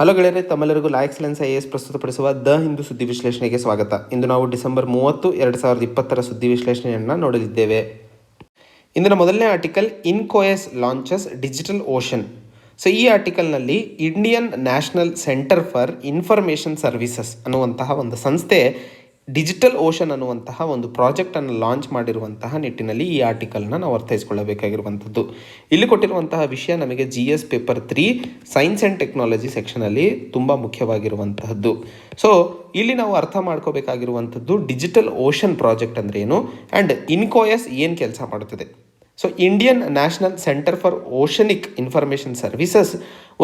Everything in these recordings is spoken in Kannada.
ಹಲೋ ಗೆಳೆಯರೆ, ತಮ್ಮೆಲ್ಲರಿಗೂ ಲಾ ಎಕ್ಸಲೆನ್ಸ್ IAS ಪ್ರಸ್ತುತಪಡಿಸುವ ದ ಹಿಂದೂ ಸುದ್ದಿ ವಿಶ್ಲೇಷಣೆಗೆ ಸ್ವಾಗತ. ಇಂದು ನಾವು ಡಿಸೆಂಬರ್ 30, 2020 ಸುದ್ದಿ ವಿಶ್ಲೇಷಣೆಯನ್ನು ನೋಡಲಿದ್ದೇವೆ. ಇಂದಿನ ಮೊದಲನೇ article, INCOIS launches digital ocean. So ಈ ಆರ್ಟಿಕಲ್ನಲ್ಲಿ Indian national centre for information services ಅನ್ನುವಂತಹ ಒಂದು ಸಂಸ್ಥೆ ಡಿಜಿಟಲ್ ಓಷನ್ ಅನ್ನುವಂತಹ ಒಂದು ಪ್ರಾಜೆಕ್ಟನ್ನು ಲಾಂಚ್ ಮಾಡಿರುವಂತಹ ನಿಟ್ಟಿನಲ್ಲಿ ಈ ಆರ್ಟಿಕಲ್ನ ನಾವು ಅರ್ಥೈಸ್ಕೊಳ್ಳಬೇಕಾಗಿರುವಂಥದ್ದು. ಇಲ್ಲಿ ಕೊಟ್ಟಿರುವಂತಹ ವಿಷಯ ನಮಗೆ GS paper 3 science and technology ಸೆಕ್ಷನಲ್ಲಿ ತುಂಬ ಮುಖ್ಯವಾಗಿರುವಂತಹದ್ದು. ಸೊ ಇಲ್ಲಿ ನಾವು ಅರ್ಥ ಮಾಡ್ಕೋಬೇಕಾಗಿರುವಂಥದ್ದು ಡಿಜಿಟಲ್ ಓಷನ್ ಪ್ರಾಜೆಕ್ಟ್ ಅಂದರೆ ಏನು ಆ್ಯಂಡ್ ಇನ್ಕೋಯಸ್ ಏನು ಕೆಲಸ ಮಾಡುತ್ತದೆ. So Indian national centre for oceanic information services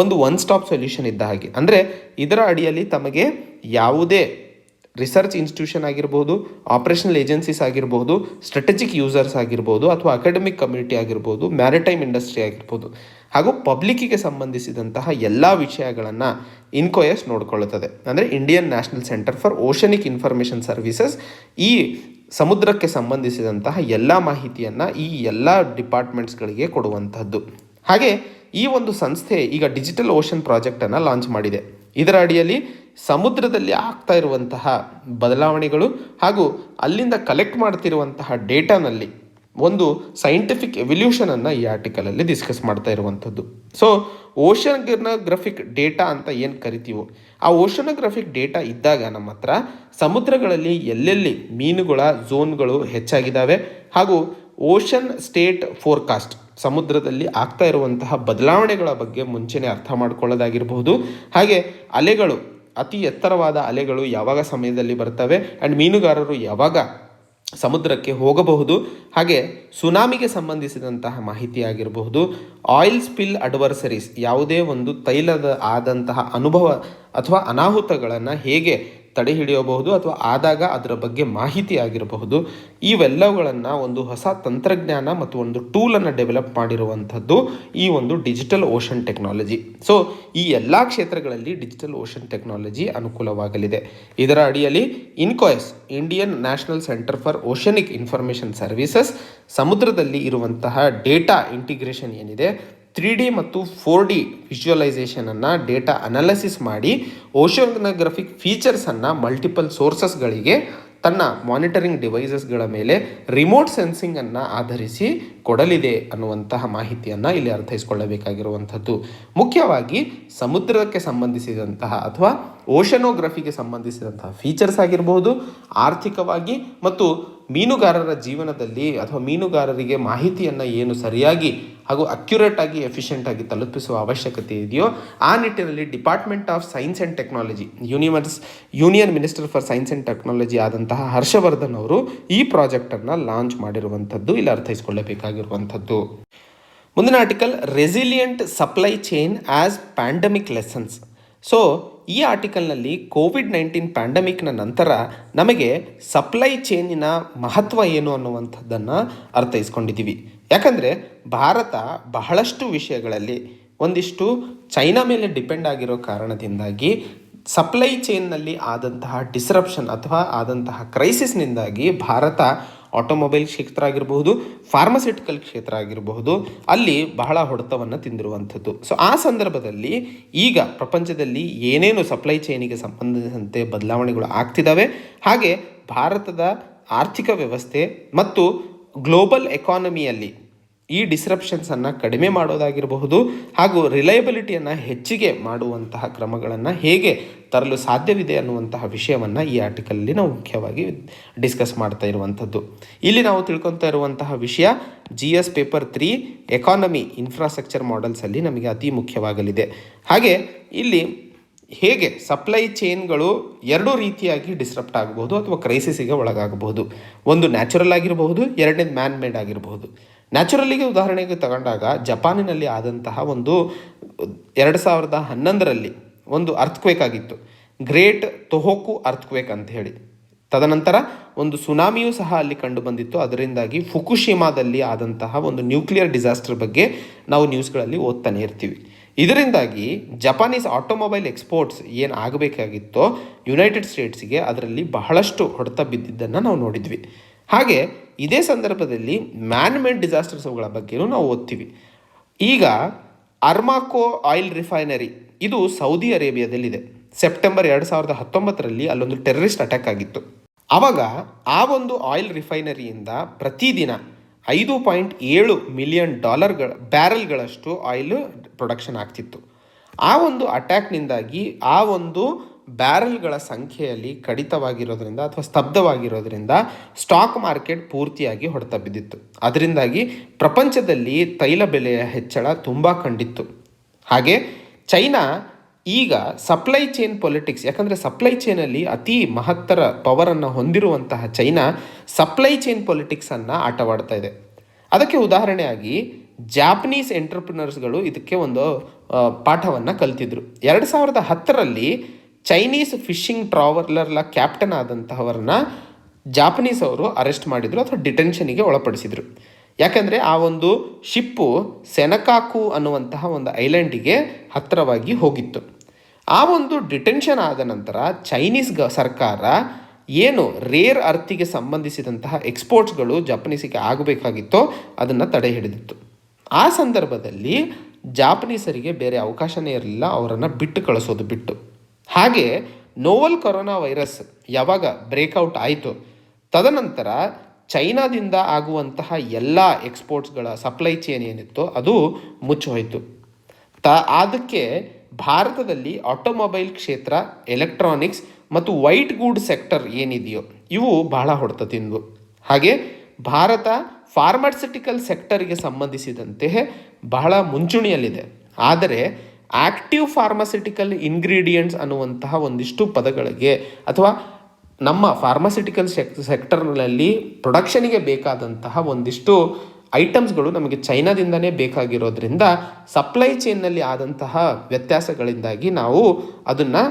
ಒಂದು ಒನ್ ಸ್ಟಾಪ್ ಸೊಲ್ಯೂಷನ್ ಇದ್ದ ಹಾಗೆ. ಅಂದರೆ ಇದರ ಅಡಿಯಲ್ಲಿ ತಮಗೆ ಯಾವುದೇ ರಿಸರ್ಚ್ ಇನ್ಸ್ಟಿಟ್ಯೂಷನ್ ಆಗಿರ್ಬೋದು, ಆಪರೇಷನಲ್ ಏಜೆನ್ಸೀಸ್ ಆಗಿರ್ಬೋದು, ಸ್ಟ್ರಾಟಜಿಕ್ ಯೂಸರ್ಸ್ ಆಗಿರ್ಬೋದು, ಅಥವಾ ಅಕಾಡೆಮಿಕ್ ಕಮ್ಯುನಿಟಿ ಆಗಿರ್ಬೋದು, ಮ್ಯಾರಿಟೈಮ್ ಇಂಡಸ್ಟ್ರಿ ಆಗಿರ್ಬೋದು, ಹಾಗೂ ಪಬ್ಲಿಕ್ಕಿಗೆ ಸಂಬಂಧಿಸಿದಂತಹ ಎಲ್ಲ ವಿಷಯಗಳನ್ನು ಇನ್ಕೋಯಸ್ ನೋಡಿಕೊಳ್ಳುತ್ತದೆ. ಅಂದರೆ Indian national centre for oceanic information services ಈ ಸಮುದ್ರಕ್ಕೆ ಸಂಬಂಧಿಸಿದಂತಹ ಎಲ್ಲ ಮಾಹಿತಿಯನ್ನು ಈ ಎಲ್ಲ ಡಿಪಾರ್ಟ್ಮೆಂಟ್ಸ್ಗಳಿಗೆ ಕೊಡುವಂತಹದ್ದು. ಹಾಗೆ ಈ ಒಂದು ಸಂಸ್ಥೆ ಈಗ ಡಿಜಿಟಲ್ ಓಷನ್ ಪ್ರಾಜೆಕ್ಟನ್ನು ಲಾಂಚ್ ಮಾಡಿದೆ. ಇದರ ಅಡಿಯಲ್ಲಿ ಸಮುದ್ರದಲ್ಲಿ ಆಗ್ತಾ ಇರುವಂತಹ ಬದಲಾವಣೆಗಳು ಹಾಗೂ ಅಲ್ಲಿಂದ ಕಲೆಕ್ಟ್ ಮಾಡ್ತಿರುವಂತಹ ಡೇಟಾನಲ್ಲಿ ಒಂದು ಸೈಂಟಿಫಿಕ್ ಎವಲ್ಯೂಷನನ್ನು ಈ ಆರ್ಟಿಕಲಲ್ಲಿ ಡಿಸ್ಕಸ್ ಮಾಡ್ತಾ ಇರುವಂಥದ್ದು. ಸೊ ಓಷನೋಗ್ರಫಿಕ್ ಡೇಟಾ ಅಂತ ಏನು ಕರಿತೀವೋ ಆ ಓಷನೋಗ್ರಫಿಕ್ ಡೇಟಾ ಇದ್ದಾಗ ನಮ್ಮ ಹತ್ರ ಸಮುದ್ರಗಳಲ್ಲಿ ಎಲ್ಲೆಲ್ಲಿ ಮೀನುಗಳ ಝೋನ್ಗಳು ಹೆಚ್ಚಾಗಿದ್ದಾವೆ ಹಾಗೂ ಓಷನ್ ಸ್ಟೇಟ್ ಫೋರ್ಕಾಸ್ಟ್ ಸಮುದ್ರದಲ್ಲಿ ಆಗ್ತಾ ಇರುವಂತಹ ಬದಲಾವಣೆಗಳ ಬಗ್ಗೆ ಮುಂಚೆನೇ ಅರ್ಥ ಮಾಡ್ಕೊಳ್ಳೋದಾಗಿರಬಹುದು. ಹಾಗೆ ಅಲೆಗಳು, ಅತಿ ಎತ್ತರವಾದ ಅಲೆಗಳು ಯಾವಾಗ ಸಮಯದಲ್ಲಿ ಬರ್ತವೆ ಆ್ಯಂಡ್ ಮೀನುಗಾರರು ಯಾವಾಗ ಸಮುದ್ರಕ್ಕೆ ಹೋಗಬಹುದು, ಹಾಗೆ ಸುನಾಮಿಗೆ ಸಂಬಂಧಿಸಿದಂತಹ ಮಾಹಿತಿ ಆಗಿರಬಹುದು, ಆಯಿಲ್ ಸ್ಪಿಲ್ ಅಡ್ವರ್ಸರೀಸ್ ಯಾವುದೇ ಒಂದು ತೈಲದ ಆದಂತಹ ಅನುಭವ ಅಥವಾ ಅನಾಹುತಗಳನ್ನು ಹೇಗೆ ತಡೆ ಹಿಡಿಯಬಹುದು ಅಥವಾ ಆದಾಗ ಅದರ ಬಗ್ಗೆ ಮಾಹಿತಿ ಆಗಿರಬಹುದು. ಇವೆಲ್ಲವುಗಳನ್ನು ಒಂದು ಹೊಸ ತಂತ್ರಜ್ಞಾನ ಮತ್ತು ಒಂದು ಟೂಲನ್ನು ಡೆವಲಪ್ ಮಾಡಿರುವಂಥದ್ದು ಈ ಒಂದು ಡಿಜಿಟಲ್ ಓಷನ್ ಟೆಕ್ನಾಲಜಿ. ಸೊ ಈ ಎಲ್ಲ ಕ್ಷೇತ್ರಗಳಲ್ಲಿ ಡಿಜಿಟಲ್ ಓಷನ್ ಟೆಕ್ನಾಲಜಿ ಅನುಕೂಲವಾಗಲಿದೆ. ಇದರ ಅಡಿಯಲ್ಲಿ INCOIS, Indian national centre for oceanic information services, ಸಮುದ್ರದಲ್ಲಿ ಇರುವಂತಹ ಡೇಟಾ ಇಂಟಿಗ್ರೇಷನ್ ಏನಿದೆ, 3D ಮತ್ತು 4D ವಿಜುವಲೈಸೇಷನನ್ನು ಡೇಟಾ ಅನಾಲಿಸಿಸ್ ಮಾಡಿ ಓಷನೋಗ್ರಫಿಕ್ ಫೀಚರ್ಸನ್ನು ಮಲ್ಟಿಪಲ್ ಸೋರ್ಸಸ್ಗಳಿಗೆ ತನ್ನ ಮಾನಿಟರಿಂಗ್ ಡಿವೈಸಸ್ಗಳ ಮೇಲೆ ರಿಮೋಟ್ ಸೆನ್ಸಿಂಗನ್ನು ಆಧರಿಸಿ ಕೊಡಲಿದೆ ಅನ್ನುವಂತಹ ಮಾಹಿತಿಯನ್ನು ಇಲ್ಲಿ ಅರ್ಥೈಸ್ಕೊಳ್ಳಬೇಕಾಗಿರುವಂಥದ್ದು. ಮುಖ್ಯವಾಗಿ ಸಮುದ್ರಕ್ಕೆ ಸಂಬಂಧಿಸಿದಂತಹ ಅಥವಾ ಓಷನೋಗ್ರಫಿಗೆ ಸಂಬಂಧಿಸಿದಂತಹ ಫೀಚರ್ಸ್ ಆಗಿರ್ಬೋದು, ಆರ್ಥಿಕವಾಗಿ ಮತ್ತು ಮೀನುಗಾರರ ಜೀವನದಲ್ಲಿ ಅಥವಾ ಮೀನುಗಾರರಿಗೆ ಮಾಹಿತಿಯನ್ನು ಏನು ಸರಿಯಾಗಿ ಹಾಗೂ ಅಕ್ಯುರೇಟಾಗಿ ಎಫಿಷಿಯೆಂಟಾಗಿ ತಲುಪಿಸುವ ಅವಶ್ಯಕತೆ ಇದೆಯೋ ಆ ನಿಟ್ಟಿನಲ್ಲಿ department of science and technology, union minister for science and technology ಆದಂತಹ ಹರ್ಷವರ್ಧನ್ ಅವರು ಈ ಪ್ರಾಜೆಕ್ಟನ್ನು ಲಾಂಚ್ ಮಾಡಿರುವಂಥದ್ದು ಇಲ್ಲಿ ಅರ್ಥೈಸ್ಕೊಳ್ಳಬೇಕಾಗಿರುವಂಥದ್ದು. ಮುಂದಿನ article, resilient supply chain as pandemic lessons. So ಈ ಆರ್ಟಿಕಲ್ನಲ್ಲಿ ಕೋವಿಡ್-19 ಪ್ಯಾಂಡಮಿಕ್ನ ನಂತರ ನಮಗೆ ಸಪ್ಲೈ ಚೈನಿನ ಮಹತ್ವ ಏನು ಅನ್ನುವಂಥದ್ದನ್ನು ಅರ್ಥೈಸ್ಕೊಂಡಿದ್ದೀವಿ. ಯಾಕಂದರೆ ಭಾರತ ಬಹಳಷ್ಟು ವಿಷಯಗಳಲ್ಲಿ ಒಂದಿಷ್ಟು ಚೈನಾ ಮೇಲೆ ಡಿಪೆಂಡ್ ಆಗಿರೋ ಕಾರಣದಿಂದಾಗಿ ಸಪ್ಲೈ ಚೈನ್ನಲ್ಲಿ ಆದಂತಹ ಡಿಸ್ರಪ್ಷನ್ ಅಥವಾ ಆದಂತಹ ಕ್ರೈಸಿಸ್ನಿಂದಾಗಿ ಭಾರತ ಆಟೋಮೊಬೈಲ್ ಕ್ಷೇತ್ರ ಆಗಿರಬಹುದು, ಫಾರ್ಮಸ್ಯೂಟಿಕಲ್ ಕ್ಷೇತ್ರ ಆಗಿರಬಹುದು, ಅಲ್ಲಿ ಬಹಳ ಹೊಡೆತವನ್ನು ತಿಂದಿರುವಂಥದ್ದು. ಸೊ ಆ ಸಂದರ್ಭದಲ್ಲಿ ಈಗ ಪ್ರಪಂಚದಲ್ಲಿ ಏನೇನು ಸಪ್ಲೈ ಚೈನಿಗೆ ಸಂಬಂಧಿಸಿದಂತೆ ಬದಲಾವಣೆಗಳು ಆಗ್ತಿದ್ದಾವೆ, ಹಾಗೆ ಭಾರತದ ಆರ್ಥಿಕ ವ್ಯವಸ್ಥೆ ಮತ್ತು ಗ್ಲೋಬಲ್ ಎಕಾನಮಿಯಲ್ಲಿ ಈ ಡಿಸ್ರಪ್ಷನ್ಸನ್ನು ಕಡಿಮೆ ಮಾಡೋದಾಗಿರಬಹುದು ಹಾಗೂ ರಿಲಯಬಿಲಿಟಿಯನ್ನು ಹೆಚ್ಚಿಗೆ ಮಾಡುವಂತಹ ಕ್ರಮಗಳನ್ನು ಹೇಗೆ ತರಲು ಸಾಧ್ಯವಿದೆ ಅನ್ನುವಂತಹ ವಿಷಯವನ್ನು ಈ ಆರ್ಟಿಕಲಲ್ಲಿ ನಾವು ಮುಖ್ಯವಾಗಿ ಡಿಸ್ಕಸ್ ಮಾಡ್ತಾ ಇರುವಂಥದ್ದು. ಇಲ್ಲಿ ನಾವು ತಿಳ್ಕೊತಾ ಇರುವಂತಹ ವಿಷಯ GS ಪೇಪರ್ 3 ಎಕಾನಮಿ ಇನ್ಫ್ರಾಸ್ಟ್ರಕ್ಚರ್ ಮಾಡೆಲ್ಸಲ್ಲಿ ನಮಗೆ ಅತಿ ಮುಖ್ಯವಾಗಲಿದೆ. ಹಾಗೆ ಇಲ್ಲಿ ಹೇಗೆ ಸಪ್ಲೈ ಚೈನ್ಗಳು ಎರಡೂ ರೀತಿಯಾಗಿ ಡಿಸ್ರಪ್ಟ್ ಆಗಬಹುದು ಅಥವಾ ಕ್ರೈಸಿಸಿಗೆ ಒಳಗಾಗಬಹುದು. ಒಂದು ನ್ಯಾಚುರಲ್ ಆಗಿರಬಹುದು, ಎರಡನೇದು ಮ್ಯಾನ್ ಮೇಡ್ ಆಗಿರಬಹುದು. ನ್ಯಾಚುರಲ್ಲಿಗೆ ಉದಾಹರಣೆಗೆ ತಗೊಂಡಾಗ ಜಪಾನಿನಲ್ಲಿ ಆದಂತಹ ಒಂದು 2011ರಲ್ಲಿ ಒಂದು ಅರ್ಥಕ್ವೇಕ್ ಆಗಿತ್ತು, ಗ್ರೇಟ್ ತೊಹೋಕು ಅರ್ಥಕ್ವೇಕ್ ಅಂತ ಹೇಳಿ. ತದನಂತರ ಒಂದು ಸುನಾಮಿಯೂ ಸಹ ಅಲ್ಲಿ ಕಂಡು ಬಂದಿತ್ತು. ಅದರಿಂದಾಗಿ ಫುಕುಶಿಮಾದಲ್ಲಿ ಆದಂತಹ ಒಂದು ನ್ಯೂಕ್ಲಿಯರ್ ಡಿಸಾಸ್ಟರ್ ಬಗ್ಗೆ ನಾವು ನ್ಯೂಸ್ಗಳಲ್ಲಿ ಓದ್ತಾನೆ ಇರ್ತೀವಿ. ಇದರಿಂದಾಗಿ ಜಪಾನೀಸ್ ಆಟೋಮೊಬೈಲ್ ಎಕ್ಸ್ಪೋರ್ಟ್ಸ್ ಏನು ಆಗಬೇಕಾಗಿತ್ತೋ ಯುನೈಟೆಡ್ ಸ್ಟೇಟ್ಸಿಗೆ ಅದರಲ್ಲಿ ಬಹಳಷ್ಟು ಹೊಡೆತ ಬಿದ್ದಿದ್ದನ್ನು ನಾವು ನೋಡಿದ್ವಿ. ಹಾಗೆ ಇದೇ ಸಂದರ್ಭದಲ್ಲಿ ಮ್ಯಾನ್ ಮೇಡ್ ಡಿಸಾಸ್ಟರ್ಸ್ಗಳ ಬಗ್ಗೆಯೂ ನಾವು ಓದ್ತೀವಿ. ಈಗ ಅರ್ಮಾಕೋ ಆಯಿಲ್ ರಿಫೈನರಿ ಇದು ಸೌದಿ ಅರೇಬಿಯಾದಲ್ಲಿದೆ. ಸೆಪ್ಟೆಂಬರ್ 2019ರಲ್ಲಿ ಅಲ್ಲೊಂದು ಟೆರರಿಸ್ಟ್ ಅಟ್ಯಾಕ್ ಆಗಿತ್ತು. ಆವಾಗ ಆ ಒಂದು ಆಯಿಲ್ ರಿಫೈನರಿಯಿಂದ ಪ್ರತಿದಿನ $5.7 ಮಿಲಿಯನ್ ಬ್ಯಾರಲ್ಗಳಷ್ಟು ಆಯಿಲ್ ಪ್ರೊಡಕ್ಷನ್ ಆಗ್ತಿತ್ತು. ಆ ಒಂದು ಅಟ್ಯಾಕ್ನಿಂದಾಗಿ ಆ ಒಂದು ಬ್ಯಾರಲ್ಗಳ ಸಂಖ್ಯೆಯಲ್ಲಿ ಕಡಿತವಾಗಿರೋದ್ರಿಂದ ಅಥವಾ ಸ್ತಬ್ಧವಾಗಿರೋದ್ರಿಂದ ಸ್ಟಾಕ್ ಮಾರ್ಕೆಟ್ ಪೂರ್ತಿಯಾಗಿ ಹೊಡೆತ ಬಿದ್ದಿತ್ತು. ಅದರಿಂದಾಗಿ ಪ್ರಪಂಚದಲ್ಲಿ ತೈಲ ಬೆಲೆಯ ಹೆಚ್ಚಳ ತುಂಬ ಕಂಡಿತ್ತು. ಹಾಗೆ ಚೈನಾ ಈಗ ಸಪ್ಲೈ ಚೈನ್ ಪೊಲಿಟಿಕ್ಸ್, ಯಾಕಂದರೆ ಸಪ್ಲೈ ಚೈನಲ್ಲಿ ಅತಿ ಮಹತ್ತರ ಪವರನ್ನು ಹೊಂದಿರುವಂತಹ ಚೈನಾ ಸಪ್ಲೈ ಚೈನ್ ಪೊಲಿಟಿಕ್ಸನ್ನು ಆಟವಾಡ್ತಾ ಇದೆ. ಅದಕ್ಕೆ ಉದಾಹರಣೆಯಾಗಿ ಜಾಪನೀಸ್ ಎಂಟರ್ಪ್ರಿನರ್ಸ್ಗಳು ಇದಕ್ಕೆ ಒಂದು ಪಾಠವನ್ನು ಕಲ್ತಿದ್ರು. 2010ರಲ್ಲಿ ಚೈನೀಸ್ ಫಿಶಿಂಗ್ ಟ್ರಾವಲರ್ಲ ಕ್ಯಾಪ್ಟನ್ ಆದಂತಹವರನ್ನ ಜಾಪನೀಸ್ ಅವರು ಅರೆಸ್ಟ್ ಮಾಡಿದರು ಅಥವಾ ಡಿಟೆನ್ಷನಿಗೆ ಒಳಪಡಿಸಿದರು. ಯಾಕಂದರೆ ಆ ಒಂದು ಶಿಪ್ಪು ಸೆನಕಾಕು ಅನ್ನುವಂತಹ ಒಂದು ಐಲ್ಯಾಂಡಿಗೆ ಹತ್ತಿರವಾಗಿ ಹೋಗಿತ್ತು. ಆ ಒಂದು ಡಿಟೆನ್ಷನ್ ಆದ ನಂತರ ಚೈನೀಸ್ ಸರ್ಕಾರ ಏನು ರೇರ್ ಅರ್ಥಿಗೆ ಸಂಬಂಧಿಸಿದಂತಹ ಎಕ್ಸ್ಪೋರ್ಟ್ಸ್ಗಳು ಜಪಾನೀಸಿಗೆ ಆಗಬೇಕಾಗಿತ್ತೋ ಅದನ್ನು ತಡೆ ಹಿಡಿದಿತ್ತು. ಆ ಸಂದರ್ಭದಲ್ಲಿ ಜಾಪನೀಸರಿಗೆ ಬೇರೆ ಅವಕಾಶನೇ ಇರಲಿಲ್ಲ, ಅವರನ್ನು ಬಿಟ್ಟು ಕಳಿಸೋದು ಬಿಟ್ಟು. ಹಾಗೆ ನೋವಲ್ ಕೊರೋನಾ ವೈರಸ್ ಯಾವಾಗ ಬ್ರೇಕ್ಔಟ್ ಆಯಿತು, ತದನಂತರ ಚೈನಾದಿಂದ ಆಗುವಂತಹ ಎಲ್ಲ ಎಕ್ಸ್ಪೋರ್ಟ್ಸ್ಗಳ ಸಪ್ಲೈ ಚೈನ್ ಏನಿತ್ತು ಅದು ಮುಚ್ಚೋಯಿತು. ಅದಕ್ಕೆ ಭಾರತದಲ್ಲಿ ಆಟೋಮೊಬೈಲ್ ಕ್ಷೇತ್ರ, ಎಲೆಕ್ಟ್ರಾನಿಕ್ಸ್ ಮತ್ತು ವೈಟ್ ಗೂಡ್ ಸೆಕ್ಟರ್ ಏನಿದೆಯೋ ಇವು ಬಹಳ ಹೊಡೆತ ತಿಂದವು. ಹಾಗೆ ಭಾರತ ಫಾರ್ಮಾಸ್ಯೂಟಿಕಲ್ ಸೆಕ್ಟರ್ಗೆ ಸಂಬಂಧಿಸಿದಂತೆ ಬಹಳ ಮುಂಚೂಣಿಯಲ್ಲಿದೆ. ಆದರೆ ಆಕ್ಟಿವ್ ಫಾರ್ಮಾಸ್ಯೂಟಿಕಲ್ ಇಂಗ್ರೀಡಿಯೆಂಟ್ಸ್ ಅನ್ನುವಂತಹ ಒಂದಿಷ್ಟು ಪದಗಳಿಗೆ ಅಥವಾ ನಮ್ಮ ಫಾರ್ಮಾಸ್ಯೂಟಿಕಲ್ ಸೆಕ್ಟರ್ನಲ್ಲಿ ಪ್ರೊಡಕ್ಷನಿಗೆ ಬೇಕಾದಂತಹ ಒಂದಿಷ್ಟು ಐಟಮ್ಸ್ಗಳು ನಮಗೆ ಚೈನಾದಿಂದನೇ ಬೇಕಾಗಿರೋದ್ರಿಂದ ಸಪ್ಲೈ ಚೈನ್ನಲ್ಲಿ ಆದಂತಹ ವ್ಯತ್ಯಾಸಗಳಿಂದಾಗಿ ನಾವು ಅದನ್ನು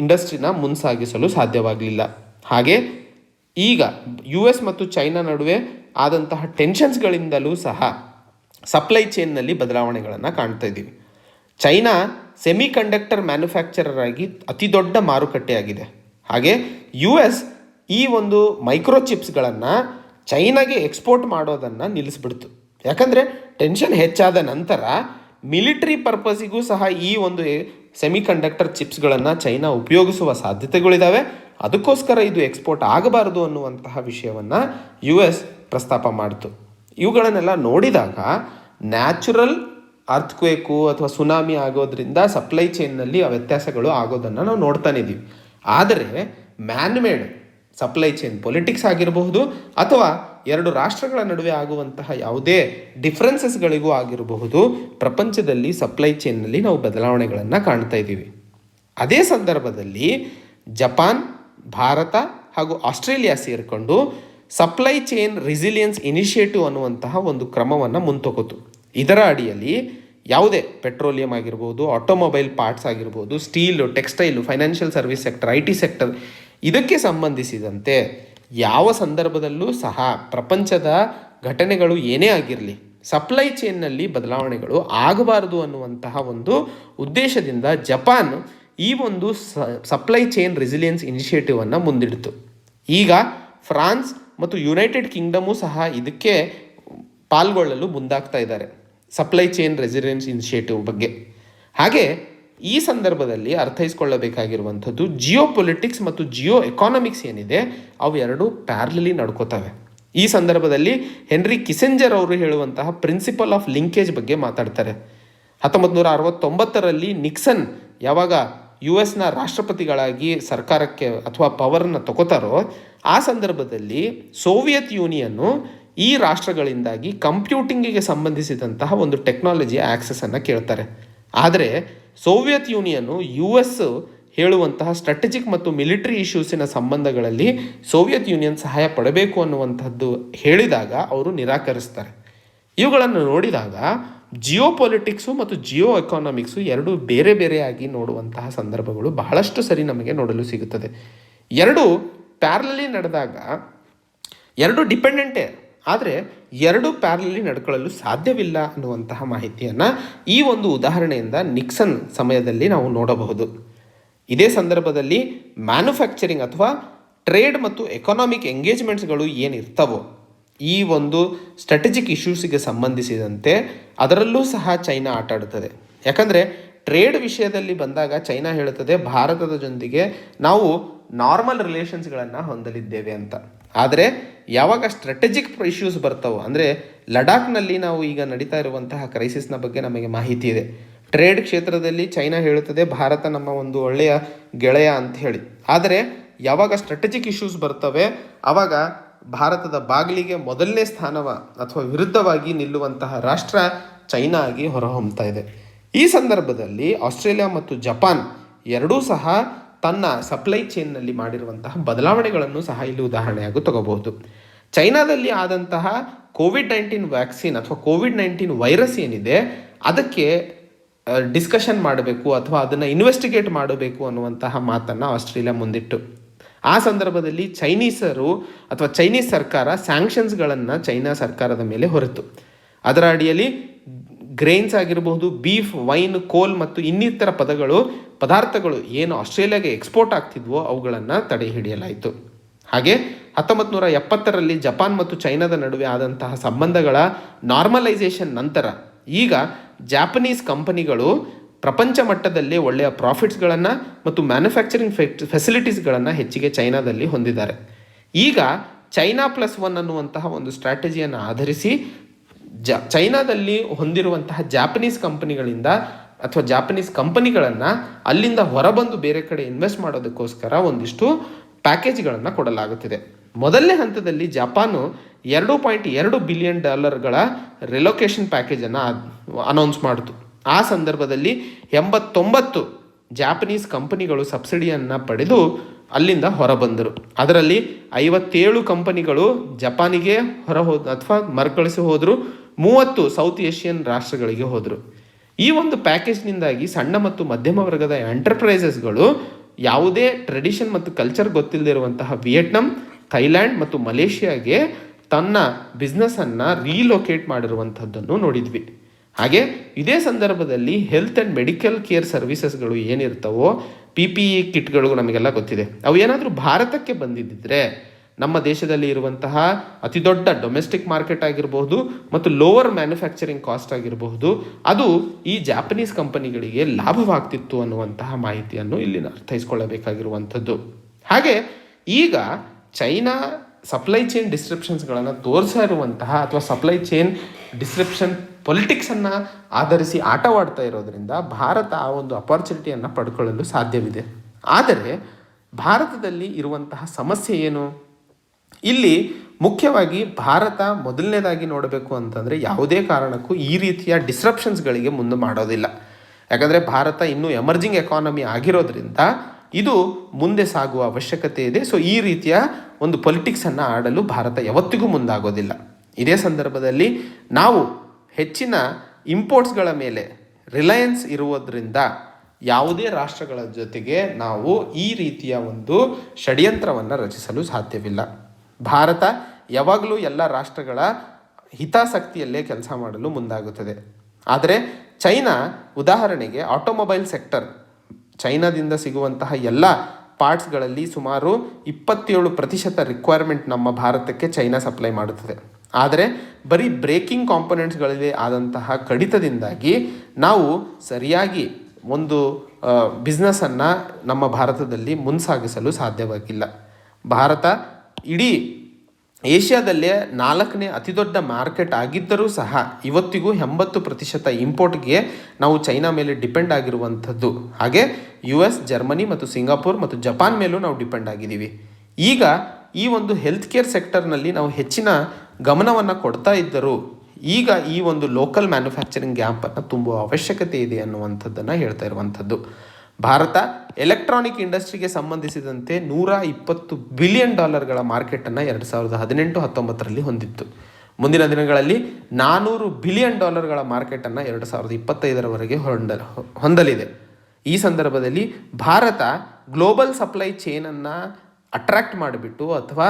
ಇಂಡಸ್ಟ್ರಿನ ಮುನ್ಸಾಗಿಸಲು ಸಾಧ್ಯವಾಗಲಿಲ್ಲ. ಹಾಗೆ ಈಗ US ಮತ್ತು ಚೈನಾ ನಡುವೆ ಆದಂತಹ ಟೆನ್ಷನ್ಸ್ಗಳಿಂದಲೂ ಸಹ ಸಪ್ಲೈ ಚೈನ್ನಲ್ಲಿ ಬದಲಾವಣೆಗಳನ್ನು ಕಾಣ್ತಾ ಇದ್ದೀವಿ. ಚೈನಾ ಸೆಮಿ ಕಂಡಕ್ಟರ್ ಮ್ಯಾನುಫ್ಯಾಕ್ಚರರ್ ಆಗಿ ಅತಿ ದೊಡ್ಡ ಮಾರುಕಟ್ಟೆಯಾಗಿದೆ. ಹಾಗೆ US ಈ ಒಂದು ಮೈಕ್ರೋಚಿಪ್ಸ್ಗಳನ್ನು ಚೈನಾಗೆ ಎಕ್ಸ್ಪೋರ್ಟ್ ಮಾಡೋದನ್ನು ನಿಲ್ಲಿಸ್ಬಿಡ್ತು. ಯಾಕಂದರೆ ಟೆನ್ಷನ್ ಹೆಚ್ಚಾದ ನಂತರ ಮಿಲಿಟರಿ ಪರ್ಪಸಿಗೂ ಸಹ ಈ ಒಂದು ಸೆಮಿ ಕಂಡಕ್ಟರ್ ಚಿಪ್ಸ್ಗಳನ್ನು ಚೈನಾ ಉಪಯೋಗಿಸುವ ಸಾಧ್ಯತೆಗಳಿದ್ದಾವೆ. ಅದಕ್ಕೋಸ್ಕರ ಇದು ಎಕ್ಸ್ಪೋರ್ಟ್ ಆಗಬಾರದು ಅನ್ನುವಂತಹ ವಿಷಯವನ್ನು US ಪ್ರಸ್ತಾಪ ಮಾಡಿತು. ಇವುಗಳನ್ನೆಲ್ಲ ನೋಡಿದಾಗ ನ್ಯಾಚುರಲ್ ಅರ್ಥಕ್ವೇಕು ಅಥವಾ ಸುನಾಮಿ ಆಗೋದ್ರಿಂದ ಸಪ್ಲೈ ಚೈನ್ನಲ್ಲಿ ವ್ಯತ್ಯಾಸಗಳು ಆಗೋದನ್ನು ನಾವು ನೋಡ್ತಾನೆ ಇದ್ದೀವಿ. ಆದರೆ ಮ್ಯಾನ್ಮೇಡ್ ಸಪ್ಲೈ ಚೈನ್ ಪೊಲಿಟಿಕ್ಸ್ ಆಗಿರಬಹುದು ಅಥವಾ ಎರಡು ರಾಷ್ಟ್ರಗಳ ನಡುವೆ ಆಗುವಂತಹ ಯಾವುದೇ ಡಿಫ್ರೆನ್ಸಸ್ಗಳಿಗೂ ಆಗಿರಬಹುದು, ಪ್ರಪಂಚದಲ್ಲಿ ಸಪ್ಲೈ ಚೈನ್ನಲ್ಲಿ ನಾವು ಬದಲಾವಣೆಗಳನ್ನು ಕಾಣ್ತಾ ಇದ್ದೀವಿ. ಅದೇ ಸಂದರ್ಭದಲ್ಲಿ ಜಪಾನ್, ಭಾರತ ಹಾಗೂ ಆಸ್ಟ್ರೇಲಿಯಾ ಸೇರಿಕೊಂಡು ಸಪ್ಲೈ ಚೈನ್ ರೆಸಿಲಿಯನ್ಸ್ ಇನಿಷಿಯೇಟಿವ್ ಅನ್ನುವಂತಹ ಒಂದು ಕ್ರಮವನ್ನು ಮುಂತೊಕೊತು. ಇದರ ಅಡಿಯಲ್ಲಿ ಯಾವುದೇ ಪೆಟ್ರೋಲಿಯಂ ಆಗಿರ್ಬೋದು, ಆಟೋಮೊಬೈಲ್ ಪಾರ್ಟ್ಸ್ ಆಗಿರ್ಬೋದು, steel, textile, financial service sector, IT sector ಇದಕ್ಕೆ ಸಂಬಂಧಿಸಿದಂತೆ ಯಾವ ಸಂದರ್ಭದಲ್ಲೂ ಸಹ ಪ್ರಪಂಚದ ಘಟನೆಗಳು ಏನೇ ಆಗಿರಲಿ ಸಪ್ಲೈ ಚೈನ್ನಲ್ಲಿ ಬದಲಾವಣೆಗಳು ಆಗಬಾರದು ಅನ್ನುವಂತಹ ಒಂದು ಉದ್ದೇಶದಿಂದ ಜಪಾನ್ ಈ ಒಂದು ಸಪ್ಲೈ ಚೈನ್ ರೆಸಿಲಿಯನ್ಸ್ ಇನಿಷಿಯೇಟಿವನ್ನು ಮುಂದಿಡ್ತು. ಈಗ ಫ್ರಾನ್ಸ್ ಮತ್ತು ಯುನೈಟೆಡ್ ಕಿಂಗ್ಡಮು ಸಹ ಇದಕ್ಕೆ ಪಾಲ್ಗೊಳ್ಳಲು ಮುಂದಾಗ್ತಾ ಇದ್ದಾರೆ ಸಪ್ಲೈ ಚೈನ್ ರೆಸಿಲಿಯನ್ಸ್ ಇನಿಷಿಯೇಟಿವ್ ಬಗ್ಗೆ. ಹಾಗೆ ಈ ಸಂದರ್ಭದಲ್ಲಿ ಅರ್ಥೈಸ್ಕೊಳ್ಳಬೇಕಾಗಿರುವಂಥದ್ದು ಜಿಯೋ ಪೊಲಿಟಿಕ್ಸ್ ಮತ್ತು ಜಿಯೋ ಎಕಾನಮಿಕ್ಸ್ ಏನಿದೆ ಅವು ಎರಡು ಪ್ಯಾರಲಲಿ ನಡ್ಕೋತವೆ. ಈ ಸಂದರ್ಭದಲ್ಲಿ ಹೆನ್ರಿ ಕಿಸೆಂಜರ್ ಅವರು ಹೇಳುವಂತಹ ಪ್ರಿನ್ಸಿಪಲ್ ಆಫ್ ಲಿಂಕೇಜ್ ಬಗ್ಗೆ ಮಾತಾಡ್ತಾರೆ. 1969ರಲ್ಲಿ ನಿಕ್ಸನ್ ಯಾವಾಗ US ರಾಷ್ಟ್ರಪತಿಗಳಾಗಿ ಸರ್ಕಾರಕ್ಕೆ ಅಥವಾ ಪವರನ್ನು ತಗೋತಾರೋ ಆ ಸಂದರ್ಭದಲ್ಲಿ ಸೋವಿಯತ್ ಯೂನಿಯನ್ನು ಈ ರಾಷ್ಟ್ರಗಳಿಂದಾಗಿ ಕಂಪ್ಯೂಟಿಂಗಿಗೆ ಸಂಬಂಧಿಸಿದಂತಹ ಒಂದು ಟೆಕ್ನಾಲಜಿಯ ಆಕ್ಸೆಸನ್ನು ಕೇಳ್ತಾರೆ. ಆದರೆ ಸೋವಿಯತ್ ಯೂನಿಯನ್ನು US ಹೇಳುವಂತಹ ಸ್ಟ್ರಾಟಜಿಕ್ ಮತ್ತು ಮಿಲಿಟರಿ ಇಶ್ಯೂಸಿನ ಸಂಬಂಧಗಳಲ್ಲಿ ಸೋವಿಯತ್ ಯೂನಿಯನ್ ಸಹಾಯ ಪಡಬೇಕು ಅನ್ನುವಂಥದ್ದು ಹೇಳಿದಾಗ ಅವರು ನಿರಾಕರಿಸ್ತಾರೆ. ಇವುಗಳನ್ನು ನೋಡಿದಾಗ ಜಿಯೋ ಪೊಲಿಟಿಕ್ಸು ಮತ್ತು ಜಿಯೋ ಎಕಾನಮಿಕ್ಸು ಎರಡು ಬೇರೆ ಬೇರೆಯಾಗಿ ನೋಡುವಂತಹ ಸಂದರ್ಭಗಳು ಬಹಳಷ್ಟು ಸರಿ ನಮಗೆ ನೋಡಲು ಸಿಗುತ್ತದೆ. ಎರಡು ಪ್ಯಾರಲಲಿ ನಡೆದಾಗ ಎರಡು ಡಿಪೆಂಡೆಂಟೇ, ಆದರೆ ಎರಡು ಪ್ಯಾರಲಲಿ ನಡ್ಕೊಳ್ಳಲು ಸಾಧ್ಯವಿಲ್ಲ ಅನ್ನುವಂತಹ ಮಾಹಿತಿಯನ್ನು ಈ ಒಂದು ಉದಾಹರಣೆಯಿಂದ ನಿಕ್ಸನ್ ಸಮಯದಲ್ಲಿ ನಾವು ನೋಡಬಹುದು. ಇದೇ ಸಂದರ್ಭದಲ್ಲಿ ಮ್ಯಾನುಫ್ಯಾಕ್ಚರಿಂಗ್ ಅಥವಾ ಟ್ರೇಡ್ ಮತ್ತು ಎಕಾನಾಮಿಕ್ ಎಂಗೇಜ್ಮೆಂಟ್ಸ್ಗಳು ಏನಿರ್ತವೋ ಈ ಒಂದು ಸ್ಟ್ರಾಟಜಿಕ್ ಇಶ್ಯೂಸಿಗೆ ಸಂಬಂಧಿಸಿದಂತೆ ಅದರಲ್ಲೂ ಸಹ ಚೈನಾ ಆಟ ಆಡುತ್ತದೆ. ಯಾಕಂದರೆ ಟ್ರೇಡ್ ವಿಷಯದಲ್ಲಿ ಬಂದಾಗ ಚೈನಾ ಹೇಳುತ್ತದೆ ಭಾರತದ ಜೊತೆಗೆ ನಾವು ನಾರ್ಮಲ್ ರಿಲೇಷನ್ಸ್ಗಳನ್ನು ಹೊಂದಲಿದ್ದೇವೆ ಅಂತ. ಆದರೆ ಯಾವಾಗ ಸ್ಟ್ರಾಟಜಿಕ್ ಇಶ್ಯೂಸ್ ಬರ್ತಾವೋ, ಅಂದರೆ ಲಡಾಖ್ನಲ್ಲಿ ನಾವು ಈಗ ನಡೀತಾ ಇರುವಂತಹ ಕ್ರೈಸಿಸ್ನ ಬಗ್ಗೆ ನಮಗೆ ಮಾಹಿತಿ ಇದೆ. ಟ್ರೇಡ್ ಕ್ಷೇತ್ರದಲ್ಲಿ ಚೈನಾ ಹೇಳುತ್ತದೆ ಭಾರತ ನಮ್ಮ ಒಂದು ಒಳ್ಳೆಯ ಗೆಳೆಯ ಅಂತ ಹೇಳಿ. ಆದರೆ ಯಾವಾಗ ಸ್ಟ್ರಾಟಜಿಕ್ ಇಶ್ಯೂಸ್ ಬರ್ತವೆ ಆವಾಗ ಭಾರತದ ಬಾಗಿಲಿಗೆ ಮೊದಲನೇ ಸ್ಥಾನವ ಅಥವಾ ವಿರುದ್ಧವಾಗಿ ನಿಲ್ಲುವಂತಹ ರಾಷ್ಟ್ರ ಚೈನಾ ಆಗಿ ಹೊರಹೊಮ್ಮುತ್ತಾ ಇದೆ. ಈ ಸಂದರ್ಭದಲ್ಲಿ ಆಸ್ಟ್ರೇಲಿಯಾ ಮತ್ತು ಜಪಾನ್ ಎರಡೂ ಸಹ ತನ್ನ ಸಪ್ಲೈ ಚೈನ್ನಲ್ಲಿ ಮಾಡಿರುವಂತಹ ಬದಲಾವಣೆಗಳನ್ನು ಸಹ ಇಲ್ಲಿ ಉದಾಹರಣೆಯಾಗಿ ತಗೋಬಹುದು. ಚೈನಾದಲ್ಲಿ ಆದಂತಹ ಕೋವಿಡ್-19 ವ್ಯಾಕ್ಸಿನ್ ಅಥವಾ ಕೋವಿಡ್-19 ವೈರಸ್ ಏನಿದೆ ಅದಕ್ಕೆ ಡಿಸ್ಕಷನ್ ಮಾಡಬೇಕು ಅಥವಾ ಅದನ್ನು ಇನ್ವೆಸ್ಟಿಗೇಟ್ ಮಾಡಬೇಕು ಅನ್ನುವಂತಹ ಮಾತನ್ನು ಆಸ್ಟ್ರೇಲಿಯಾ ಮುಂದಿಟ್ಟು, ಆ ಸಂದರ್ಭದಲ್ಲಿ ಚೈನೀಸರು ಅಥವಾ ಚೈನೀಸ್ ಸರ್ಕಾರ ಸ್ಯಾಂಕ್ಷನ್ಸ್ಗಳನ್ನು ಚೈನಾ ಸರ್ಕಾರದ ಮೇಲೆ ಹೊರತು, ಅದರ ಅಡಿಯಲ್ಲಿ ಗ್ರೇನ್ಸ್ ಆಗಿರಬಹುದು, ಬೀಫ್, ವೈನ್, ಕೋಲ್ ಮತ್ತು ಇನ್ನಿತರ ಪದಾರ್ಥಗಳು ಏನು ಆಸ್ಟ್ರೇಲಿಯಾಗೆ ಎಕ್ಸ್ಪೋರ್ಟ್ ಆಗ್ತಿದ್ವೋ ಅವುಗಳನ್ನು ತಡೆ ಹಿಡಿಯಲಾಯಿತು. ಹಾಗೆ 1970ರಲ್ಲಿ ಜಪಾನ್ ಮತ್ತು ಚೈನಾದ ನಡುವೆ ಆದಂತಹ ಸಂಬಂಧಗಳ ನಾರ್ಮಲೈಸೇಷನ್ ನಂತರ ಈಗ ಜಾಪನೀಸ್ ಕಂಪನಿಗಳು ಪ್ರಪಂಚ ಮಟ್ಟದಲ್ಲಿ ಒಳ್ಳೆಯ ಪ್ರಾಫಿಟ್ಸ್ಗಳನ್ನು ಮತ್ತು ಮ್ಯಾನುಫ್ಯಾಕ್ಚರಿಂಗ್ ಫೆಸಿಲಿಟೀಸ್ಗಳನ್ನು ಹೆಚ್ಚಿಗೆ ಚೈನಾದಲ್ಲಿ ಹೊಂದಿದ್ದಾರೆ. ಈಗ ಚೈನಾ +1 ಅನ್ನುವಂತಹ ಒಂದು ಸ್ಟ್ರಾಟಜಿಯನ್ನು ಆಧರಿಸಿ ಚೈನಾದಲ್ಲಿ ಹೊಂದಿರುವಂತಹ ಜಾಪನೀಸ್ ಕಂಪನಿಗಳಿಂದ ಅಥವಾ ಜಾಪನೀಸ್ ಕಂಪನಿಗಳನ್ನು ಅಲ್ಲಿಂದ ಹೊರಬಂದು ಬೇರೆ ಕಡೆ ಇನ್ವೆಸ್ಟ್ ಮಾಡೋದಕ್ಕೋಸ್ಕರ ಒಂದಿಷ್ಟು ಪ್ಯಾಕೇಜ್ಗಳನ್ನು ಕೊಡಲಾಗುತ್ತಿದೆ. ಮೊದಲನೇ ಹಂತದಲ್ಲಿ ಜಪಾನು $2.2 ಬಿಲಿಯನ್ ರಿಲೊಕೇಶನ್ ಪ್ಯಾಕೇಜನ್ನು ಅನೌನ್ಸ್ ಮಾಡಿತು. ಆ ಸಂದರ್ಭದಲ್ಲಿ 89 ಜಾಪನೀಸ್ ಕಂಪನಿಗಳು ಸಬ್ಸಿಡಿಯನ್ನು ಪಡೆದು ಅಲ್ಲಿಂದ ಹೊರಬಂದರು. ಅದರಲ್ಲಿ 57 ಕಂಪನಿಗಳು ಜಪಾನಿಗೆ ಅಥವಾ ಮರುಕಳಿಸಿ ಹೋದರು, 30 ಸೌತ್ ಏಷ್ಯನ್ ರಾಷ್ಟ್ರಗಳಿಗೆ ಹೋದರು. ಈ ಒಂದು ಪ್ಯಾಕೇಜ್ನಿಂದಾಗಿ ಸಣ್ಣ ಮತ್ತು ಮಧ್ಯಮ ವರ್ಗದ ಎಂಟರ್ಪ್ರೈಸಸ್ಗಳು ಯಾವುದೇ ಟ್ರೆಡಿಷನ್ ಮತ್ತು ಕಲ್ಚರ್ ಗೊತ್ತಿಲ್ಲದಿರುವಂತಹ ವಿಯೆಟ್ನಾಂ, ಥೈಲ್ಯಾಂಡ್ ಮತ್ತು ಮಲೇಷಿಯಾಗೆ ತನ್ನ ಬಿಸ್ನೆಸ್ಸನ್ನು ರೀಲೊಕೇಟ್ ಮಾಡಿರುವಂಥದ್ದನ್ನು ನೋಡಿದ್ವಿ. ಹಾಗೆ ಇದೇ ಸಂದರ್ಭದಲ್ಲಿ ಹೆಲ್ತ್ ಆ್ಯಂಡ್ ಮೆಡಿಕಲ್ ಕೇರ್ ಸರ್ವಿಸಸ್ಗಳು ಏನಿರ್ತವೋ, PPE ಕಿಟ್ಗಳು ನಮಗೆಲ್ಲ ಗೊತ್ತಿದೆ. ಅವು ಏನಾದರೂ ಭಾರತಕ್ಕೆ ಬಂದಿದ್ದರೆ ನಮ್ಮ ದೇಶದಲ್ಲಿ ಇರುವಂತಹ ಅತಿ ದೊಡ್ಡ ಡೊಮೆಸ್ಟಿಕ್ ಮಾರ್ಕೆಟ್ ಆಗಿರಬಹುದು ಮತ್ತು ಲೋವರ್ ಮ್ಯಾನುಫ್ಯಾಕ್ಚರಿಂಗ್ ಕಾಸ್ಟ್ ಆಗಿರಬಹುದು, ಅದು ಈ ಜಾಪನೀಸ್ ಕಂಪನಿಗಳಿಗೆ ಲಾಭವಾಗ್ತಿತ್ತು ಅನ್ನುವಂತಹ ಮಾಹಿತಿಯನ್ನು ಇಲ್ಲಿ ಅರ್ಥೈಸ್ಕೊಳ್ಳಬೇಕಾಗಿರುವಂಥದ್ದು. ಹಾಗೆ ಈಗ ಚೈನಾ ಸಪ್ಲೈ ಚೈನ್ ಡಿಸ್ಟ್ರಿಪ್ಷನ್ಸ್ಗಳನ್ನು ತೋರಿಸ್ತಾ ಇರುವಂತಹ ಅಥವಾ ಸಪ್ಲೈ ಚೈನ್ ಡಿಸ್ಟ್ರಿಪ್ಷನ್ ಪೊಲಿಟಿಕ್ಸನ್ನು ಆಧರಿಸಿ ಆಟವಾಡ್ತಾ ಇರೋದರಿಂದ ಭಾರತ ಆ ಒಂದು ಅಪಾರ್ಚುನಿಟಿಯನ್ನು ಪಡ್ಕೊಳ್ಳಲು ಸಾಧ್ಯವಿದೆ. ಆದರೆ ಭಾರತದಲ್ಲಿ ಇರುವಂತಹ ಸಮಸ್ಯೆ ಏನು? ಇಲ್ಲಿ ಮುಖ್ಯವಾಗಿ ಭಾರತ ಮೊದಲನೇದಾಗಿ ನೋಡಬೇಕು ಅಂತಂದರೆ ಯಾವುದೇ ಕಾರಣಕ್ಕೂ ಈ ರೀತಿಯ ಡಿಸ್ರಪ್ಷನ್ಸ್ಗಳಿಗೆ ಮುಂದೆ ಮಾಡೋದಿಲ್ಲ. ಯಾಕಂದರೆ ಭಾರತ ಇನ್ನೂ ಎಮರ್ಜಿಂಗ್ ಎಕಾನಮಿ ಆಗಿರೋದ್ರಿಂದ ಇದು ಮುಂದೆ ಸಾಗುವ ಅವಶ್ಯಕತೆ ಇದೆ. ಸೊ ಈ ರೀತಿಯ ಒಂದು ಪೊಲಿಟಿಕ್ಸನ್ನು ಆಡಲು ಭಾರತ ಯಾವತ್ತಿಗೂ ಮುಂದಾಗೋದಿಲ್ಲ. ಇದೇ ಸಂದರ್ಭದಲ್ಲಿ ನಾವು ಹೆಚ್ಚಿನ ಇಂಪೋರ್ಟ್ಸ್ಗಳ ಮೇಲೆ ರಿಲಯನ್ಸ್ ಇರುವುದರಿಂದ ಯಾವುದೇ ರಾಷ್ಟ್ರಗಳ ಜೊತೆಗೆ ನಾವು ಈ ರೀತಿಯ ಒಂದು ಷಡ್ಯಂತ್ರವನ್ನು ರಚಿಸಲು ಸಾಧ್ಯವಿಲ್ಲ. ಭಾರತ ಯಾವಾಗಲೂ ಎಲ್ಲ ರಾಷ್ಟ್ರಗಳ ಹಿತಾಸಕ್ತಿಯಲ್ಲೇ ಕೆಲಸ ಮಾಡಲು ಮುಂದಾಗುತ್ತದೆ. ಆದರೆ ಚೈನಾ ಉದಾಹರಣೆಗೆ ಆಟೋಮೊಬೈಲ್ ಸೆಕ್ಟರ್, ಚೈನಾದಿಂದ ಸಿಗುವಂತಹ ಎಲ್ಲ ಪಾರ್ಟ್ಸ್ಗಳಲ್ಲಿ ಸುಮಾರು 27% ರಿಕ್ವೈರ್ಮೆಂಟ್ ನಮ್ಮ ಭಾರತಕ್ಕೆ ಚೈನಾ ಸಪ್ಲೈ ಮಾಡುತ್ತದೆ. ಆದರೆ ಬರೀ ಬ್ರೇಕಿಂಗ್ ಕಾಂಪೊನೆಂಟ್ಸ್ಗಳಲ್ಲಿ ಆದಂತಹ ಕಡಿತದಿಂದಾಗಿ ನಾವು ಸರಿಯಾಗಿ ಒಂದು ಬಿಸ್ನೆಸ್ಸನ್ನು ನಮ್ಮ ಭಾರತದಲ್ಲಿ ಮುನ್ಸಾಗಿಸಲು ಸಾಧ್ಯವಾಗಿಲ್ಲ. ಭಾರತ ಇಡೀ ಏಷ್ಯಾದಲ್ಲೇ 4ನೇ ಅತಿ ದೊಡ್ಡ ಮಾರ್ಕೆಟ್ ಆಗಿದ್ದರೂ ಸಹ ಇವತ್ತಿಗೂ 80% ಇಂಪೋರ್ಟ್ಗೆ ನಾವು ಚೈನಾ ಮೇಲೆ ಡಿಪೆಂಡ್ ಆಗಿರುವಂಥದ್ದು. ಹಾಗೆ US, ಜರ್ಮನಿ ಮತ್ತು ಸಿಂಗಾಪುರ್ ಮತ್ತು ಜಪಾನ್ ಮೇಲೂ ನಾವು ಡಿಪೆಂಡ್ ಆಗಿದ್ದೀವಿ. ಈಗ ಈ ಒಂದು ಹೆಲ್ತ್ ಕೇರ್ ಸೆಕ್ಟರ್ನಲ್ಲಿ ನಾವು ಹೆಚ್ಚಿನ ಗಮನವನ್ನು ಕೊಡ್ತಾ ಇದ್ದರೂ ಈಗ ಈ ಒಂದು ಲೋಕಲ್ ಮ್ಯಾನುಫ್ಯಾಕ್ಚರಿಂಗ್ ಗ್ಯಾಪನ್ನು ತುಂಬುವ ಅವಶ್ಯಕತೆ ಇದೆ ಅನ್ನುವಂಥದ್ದನ್ನು ಹೇಳ್ತಾ ಇರುವಂಥದ್ದು. ಭಾರತ ಎಲೆಕ್ಟ್ರಾನಿಕ್ ಇಂಡಸ್ಟ್ರಿಗೆ ಸಂಬಂಧಿಸಿದಂತೆ $120 ಬಿಲಿಯನ್ ಮಾರ್ಕೆಟನ್ನು 2018-19ರಲ್ಲಿ ಹೊಂದಿತ್ತು. ಮುಂದಿನ ದಿನಗಳಲ್ಲಿ $400 ಬಿಲಿಯನ್ ಮಾರ್ಕೆಟನ್ನು 2025ರವರೆಗೆ ಹೊಂದಲಿದೆ. ಈ ಸಂದರ್ಭದಲ್ಲಿ ಭಾರತ ಗ್ಲೋಬಲ್ ಸಪ್ಲೈ ಚೈನನ್ನು ಅಟ್ರ್ಯಾಕ್ಟ್ ಮಾಡಿಬಿಟ್ಟು ಅಥವಾ